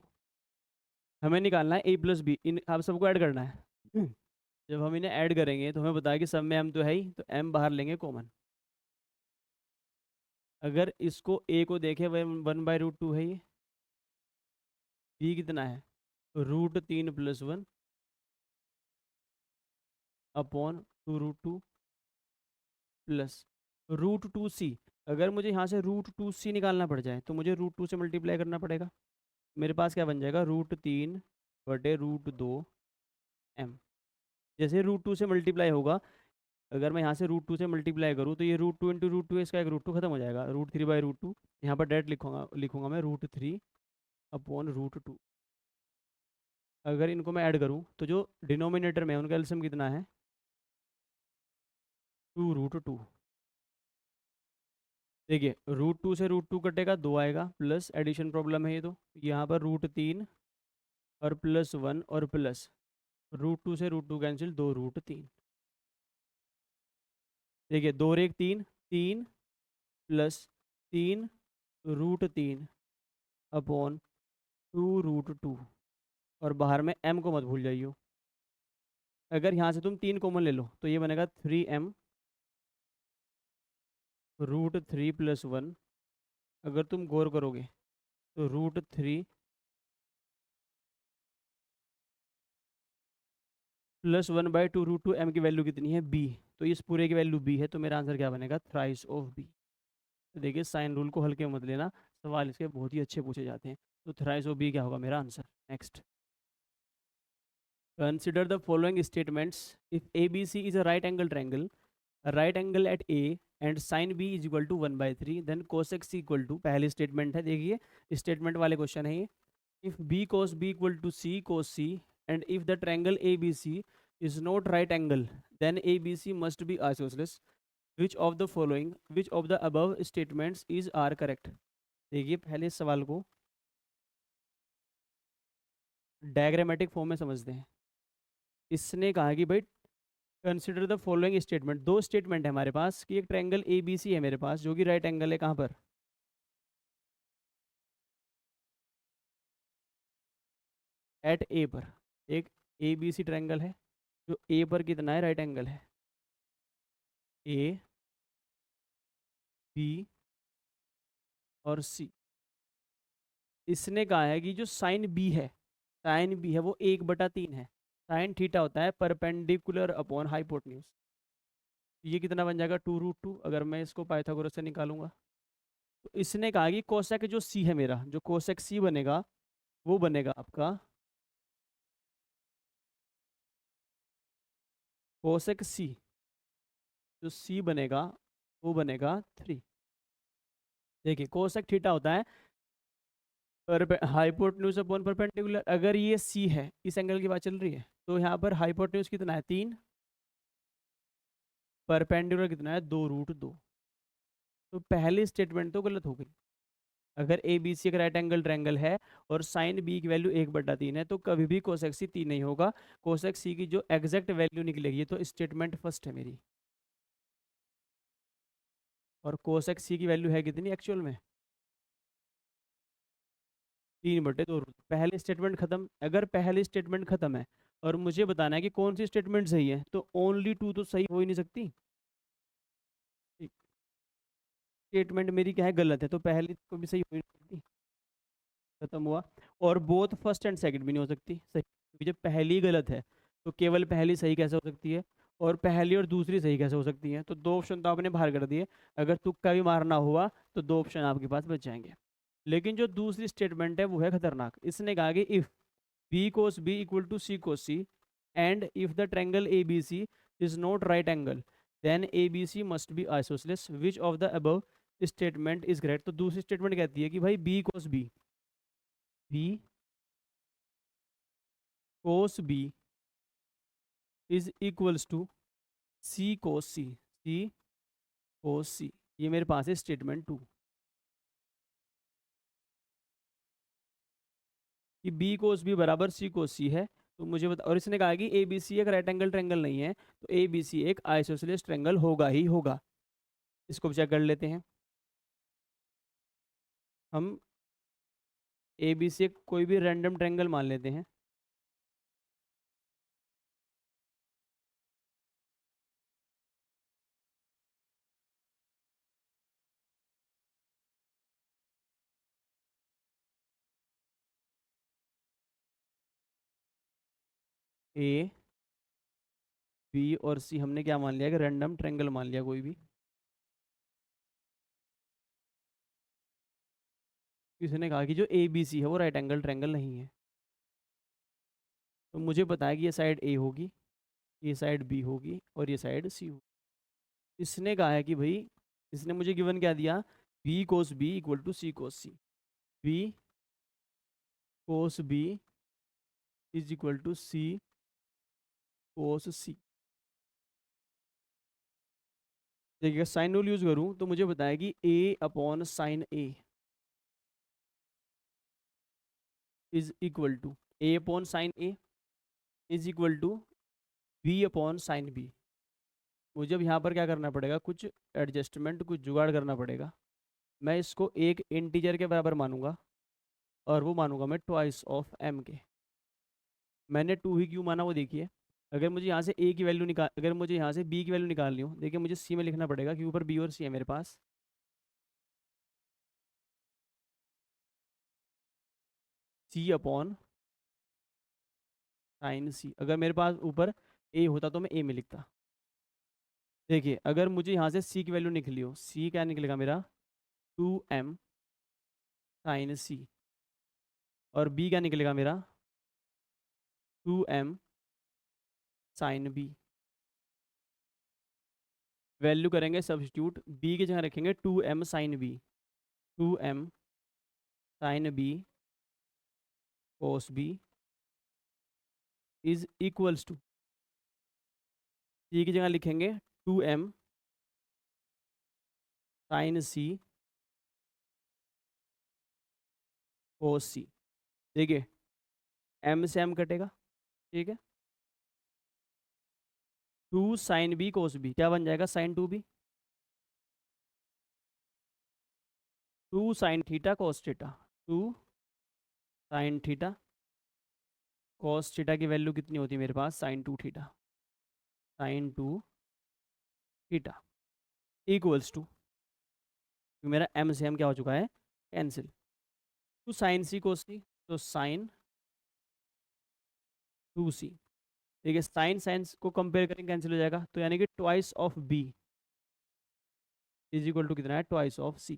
हमें निकालना है ए प्लस बी, इन आप सबको ऐड करना है। जब हम इन्हें ऐड करेंगे तो हमें बताया कि सब में m तो है ही, तो m बाहर लेंगे कॉमन। अगर इसको a को देखें 1/√2 है ये, b कितना है? √3 + 1/2√2 प्लस √2C। अगर मुझे यहाँ से √2C निकालना पड़ जाए तो मुझे √2 से मल्टीप्लाई करना पड़ेगा। मेरे पास क्या बन जाएगा? √3/√2m। जैसे √2 से मल्टीप्लाई होगा, अगर मैं यहाँ से √2 से मल्टीप्लाई करूँ तो ये √2 × √2, इसका एक √2 खत्म हो जाएगा, √3/√2। यहाँ पर डायरेक्ट लिखूंगा मैं √3/√2। अगर इनको मैं ऐड करूँ तो जो डिनोमिनेटर में है उनका एलसीएम कितना है? 2√2। देखिए √2 से √2 कटेगा, 2 आएगा, प्लस एडिशन प्रॉब्लम है ये, तो यहाँ पर √3 और +1 और प्लस √2 से √2 कैंसिल, 2√3। देखिए 2 और 1 3, 3 प्लस 3√3/2√2। और बाहर में m को मत भूल जाइयो। अगर यहाँ से तुम 3 कॉमन ले लो तो ये बनेगा 3m √3 + 1। अगर तुम गौर करोगे तो √3 + 1/2 √2m की वैल्यू कितनी है? b। तो इस पूरे की वैल्यू b है, तो मेरा आंसर क्या बनेगा? Thrice of b। तो देखिए साइन रूल को हल्के में मत लेना, सवाल इसके बहुत ही अच्छे पूछे जाते हैं। तो थ्राइस ऑफ b क्या होगा मेरा answer? Next, consider the following statements. If ABC is a right angle triangle, a right angle at A and sin B is equal to 1/3, then cos x equal to, पहली statement है, देखिए statement वाले question है ये। if B cos B equal to C cos C, and if the triangle ABC is not right angle, then ABC must be isosceles. Which of the above statements is are correct? देखिए पहले इस सवाल को diagrammatic form में समझते हैं। इसने कहा कि भाई कंसिडर द फॉलोइंग स्टेटमेंट। दो स्टेटमेंट है हमारे पास कि एक ट्रायंगल ए बी सी है मेरे पास जो कि राइट एंगल है कहाँ पर, एट ए पर। एक ए बी सी ट्रायंगल है जो ए पर कितना है, राइट एंगल है, ए बी और सी। इसने कहा है कि जो साइन बी है, साइन बी है वो 1/3 है। साइन थीटा होता है परपेंडिकुलर अपॉन हाइपोटेन्यूज। ये कितना बन जाएगा, 2√2, अगर मैं इसको पाइथागोरस से निकालूंगा। तो इसने कहा कि कोसेक जो सी है मेरा, जो कोसेक सी बनेगा वो बनेगा आपका, कोसेक सी जो सी बनेगा वो बनेगा 3। देखिए कोसेक थीटा होता है पर हाइपोटेन्यूज अपॉन परपेंडिकुलर। अगर ये सी है, इस एंगल की बात चल रही है, तो यहाँ पर हाइपोटेन्यूज कितना है 3, परपेंडिकुलर कितना है 2√2। तो पहली स्टेटमेंट तो गलत हो गई। अगर ए बी सी एक राइट एंगल ट्रायंगल है और साइन बी की वैल्यू 1/3 है तो कभी भी कोसेक सी 3 नहीं होगा। कोसेक सी की जो एग्जैक्ट वैल्यू निकलेगी, तो स्टेटमेंट फर्स्ट है मेरी। और कोसेक सी की वैल्यू है कितनी एक्चुअल में, 3/2। पहली स्टेटमेंट खत्म। अगर पहली स्टेटमेंट खत्म है और मुझे बताना है कि कौन सी स्टेटमेंट सही है, तो ओनली टू तो सही हो ही नहीं सकती। स्टेटमेंट मेरी क्या है, गलत है, तो पहली को भी सही हो ही नहीं सकती। खत्म हुआ। और बोथ फर्स्ट एंड सेकंड भी नहीं हो सकती सही, क्योंकि जब पहली गलत है तो केवल पहली सही कैसे हो सकती है, और पहली और दूसरी सही कैसे हो सकती है। तो दो ऑप्शन तो आपने बाहर कर दिए। अगर तुक्का भी मारना हुआ तो दो ऑप्शन आपके पास बच जाएंगे। लेकिन जो दूसरी स्टेटमेंट है वो है खतरनाक। इसने कहा कि if B cos B equal to C cos C and if the triangle A B C is not right angle then A B C must be isosceles which of the above statement is correct. तो दूसरी statement कहती है कि भाई B cos B, B cos B is equals to C cos C, C cos C. ये मेरे पास है statement 2, कि बी कोस बी बराबर सी कोस सी है। तो मुझे बता, और इसने कहा कि ए बी सी एक राइट एंगल ट्रायंगल नहीं है, तो ए बी सी एक आइसोसेलेस ट्रायंगल होगा ही होगा। इसको भी चेक कर लेते हैं हम। ए बी सी कोई भी रैंडम ट्रायंगल मान लेते हैं। ए बी और सी हमने क्या मान लिया कि रैंडम ट्रायंगल मान लिया कोई भी। इसने कहा कि जो ए बी सी है वो राइट एंगल ट्रायंगल नहीं है। तो मुझे पता है कि ये साइड ए होगी, ये साइड बी होगी और ये साइड सी होगी। इसने कहा है कि भाई, इसने मुझे गिवन क्या दिया, B cos B equal to C cos C, B cos B is equal to C cos C. देखिए साइन रूल यूज करूं तो मुझे बताया कि A upon sine A is equal to, A upon sine A is equal to B upon sine B. मुझे अब यहाँ पर क्या करना पड़ेगा, कुछ एडजस्टमेंट, कुछ जुगाड़ करना पड़ेगा। मैं इसको एक इंटीजर के बराबर मानूंगा और वो मानूंगा मैं ट्वाइस ऑफ एम के। मैंने 2 ही क्यों माना वो देखिए। अगर मुझे यहाँ से ए की वैल्यू निकाल, अगर मुझे यहाँ से बी की वैल्यू निकालनी हो, देखिए मुझे सी में लिखना पड़ेगा क्योंकि ऊपर बी और सी है मेरे पास। सी अपॉन साइन सी। अगर मेरे पास ऊपर ए होता तो मैं ए में लिखता। देखिए अगर मुझे यहाँ से सी की वैल्यू निकली हो, सी क्या निकलेगा मेरा, 2m साइन सी, और बी क्या निकलेगा मेरा, 2m साइन बी। वैल्यू करेंगे सब्स्टिट्यूट, बी की जगह रखेंगे 2m sine B, 2m sine B cos B is equals to, C की जगह लिखेंगे 2m sign C cos C. देखिए m से m कटेगा, ठीक है। 2 साइन बी कोस बी क्या बन जाएगा, sine 2b, 2 sine theta cos theta, 2 sine theta cos theta की वैल्यू कितनी होती है मेरे पास, sine 2 theta, sine 2 theta equals to, मेरा एम से एम क्या हो चुका है, cancel, two sine C cos C, तो साइन 2c, ठीक है, साइन साइंस को कंपेयर करेंगे कैंसिल हो जाएगा, तो यानी कि twice of B is equal to कितना है, twice of C,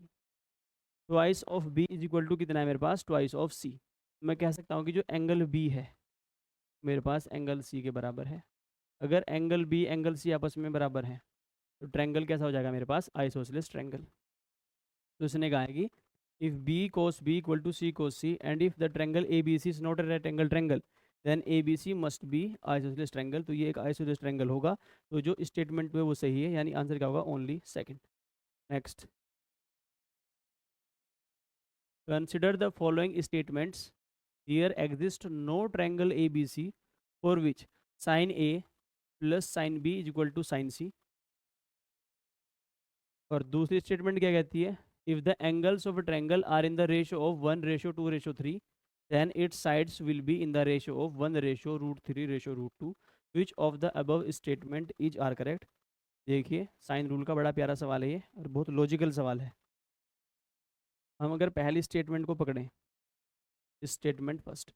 twice of B is equal to कितना है मेरे पास, ट्वाइस ऑफ सी। मैं कह सकता हूँ कि जो एंगल बी है मेरे पास एंगल सी के बराबर है। अगर एंगल बी एंगल सी आपस में बराबर है तो ट्रायंगल कैसा हो जाएगा मेरे पास, आइसोसेलेस ट्रायंगल। तो इसने कहा है कि if B cos B equal to C cos C and if the triangle A B C is not a right angle triangle then A B C must be isosceles triangle. तो ये एक isosceles triangle होगा। तो जो statement है वो सही है, यानी आंसर क्या होगा, only second. Next, consider the following statements, here exist no triangle A B C for which sine A plus sine B is equal to sine C. और दूसरी स्टेटमेंट क्या कहती है, if the angles of a triangle are in the ratio of 1:2:3 then its sides will be in the ratio of 1:√3:√2 which of the above statement is are correct। देखिए sine rule का बड़ा प्यारा सवाल है ये और बहुत लॉजिकल सवाल है। हम अगर पहली स्टेटमेंट को पकड़ें, स्टेटमेंट फर्स्ट,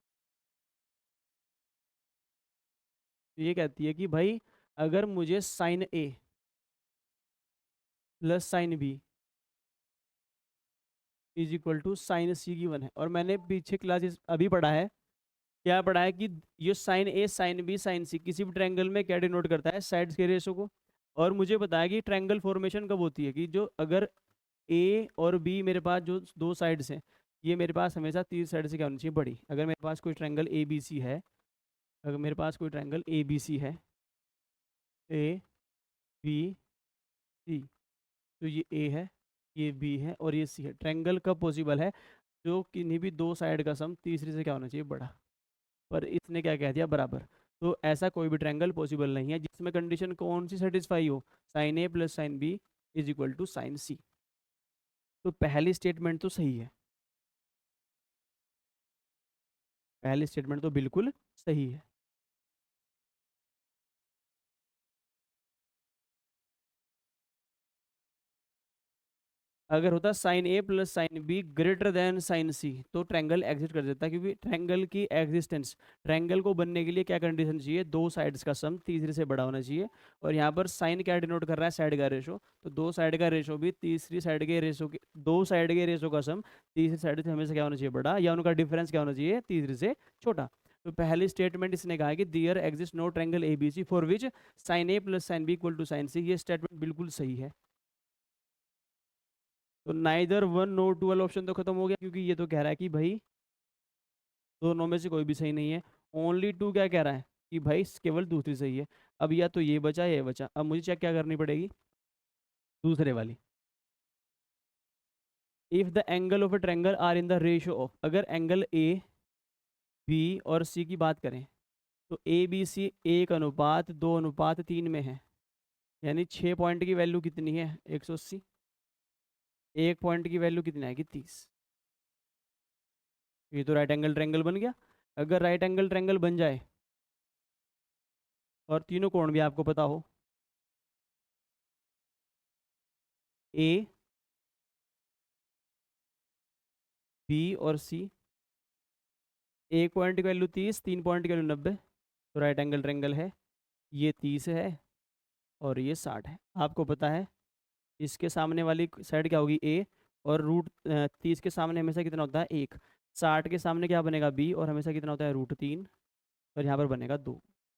तो ये कहती है कि भाई अगर मुझे sine A plus sine B is equal to sine C given है, और मैंने पीछे क्लासेस अभी पढ़ा है, क्या पढ़ा है कि ये sign A sine B sign सी किसी भी ट्रायंगल में क्या डिनोट करता है, साइड्स के रेशो को। और मुझे बताया कि ट्रायंगल फॉर्मेशन कब होती है, कि जो अगर ए और बी मेरे पास जो दो साइड्स हैं, ये मेरे पास हमेशा तीन साइड से क्या होनी चाहिए, बड़ी। अगर मेरे पास कोई ट्रायंगल ए बी सी है, अगर मेरे पास कोई ट्रायंगल ए बी सी है, ए बी सी, तो ये ए है, ये बी है और ये सी है। ट्रायंगल कब पॉसिबल है, जो किन्हीं भी दो साइड का सम तीसरी से क्या होना चाहिए, बड़ा। पर इसने क्या कह दिया, बराबर। तो ऐसा कोई भी ट्रायंगल पॉसिबल नहीं है जिसमें कंडीशन कौन सी सेटिस्फाई हो, sine A plus sine B is equal to sine C. तो पहली स्टेटमेंट तो सही है, पहली स्टेटमेंट तो बिल्कुल सही है। अगर होता sine A plus sine B greater than sine C तो ट्रायंगल एग्जिस्ट कर देता, क्योंकि ट्रायंगल की एग्जिस्टेंस, ट्रायंगल को बनने के लिए क्या कंडीशन चाहिए, दो साइड्स का सम तीसरे से बड़ा होना चाहिए। और यहाँ पर साइन क्या डिनोट कर रहा है, साइड का रेशो। तो दो साइड का रेशो भी तीसरी साइड के रेशो के, दो साइड के रेशो का सम तीसरी साइड से हमेशा क्या होना चाहिए, बड़ा, या उनका डिफरेंस क्या होना चाहिए, तीसरी से छोटा। तो पहली स्टेटमेंट इसने कहा है कि there exist no triangle A B C for which sine A plus sine B equal to sine C. ये स्टेटमेंट बिल्कुल सही है। तो नाइदर वन नो टू वाला ऑप्शन तो खत्म हो गया, क्योंकि ये तो कह रहा है कि भाई दोनों में से कोई भी सही नहीं है। ओनली टू क्या कह रहा है कि भाई केवल दूसरी सही है। अब या तो ये बचा या ये बचा, अब मुझे चेक क्या करनी पड़ेगी, दूसरे वाली। If the angle of a triangle are in the ratio of, अगर एंगल ए बी और सी की बात करें तो ए बी सी 1:2:3 में है, यानी 6 पॉइंट की वैल्यू कितनी है, 180। एक पॉइंट की वैल्यू कितनी आएगी, 30। ये तो राइट एंगल ट्रायंगल बन गया। अगर राइट एंगल ट्रायंगल बन जाए और तीनों कोण भी आपको पता हो, ए बी और सी, एक पॉइंट की वैल्यू 30, 3 पॉइंट की वैल्यू 90, तो राइट एंगल ट्रायंगल है। ये 30 है और ये 60 है। आपको पता है इसके सामने वाली साइड क्या होगी, ए, और रूट 30 के सामने हमेशा कितना होता है, 1। 60 के सामने क्या बनेगा, बी, और हमेशा कितना होता है, √3, और यहाँ पर बनेगा 2।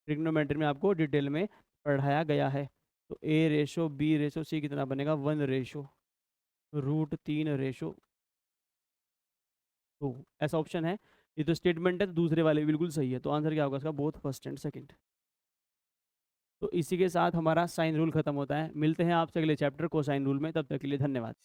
ट्रिग्नोमेट्री में आपको डिटेल में पढ़ाया गया है। तो ए रेशो बी रेशो सी कितना बनेगा, 1:√3:2। ऐसा ऑप्शन है। ये तो स्टेटमेंट है, तो दूसरे वाले बिल्कुल सही है। तो आंसर क्या होगा इसका, बोथ फर्स्ट एंड सेकंड। तो इसी के साथ हमारा साइन रूल खत्म होता है। मिलते हैं आपसे अगले चैप्टर को साइन रूल में, तब तक के लिए धन्यवाद।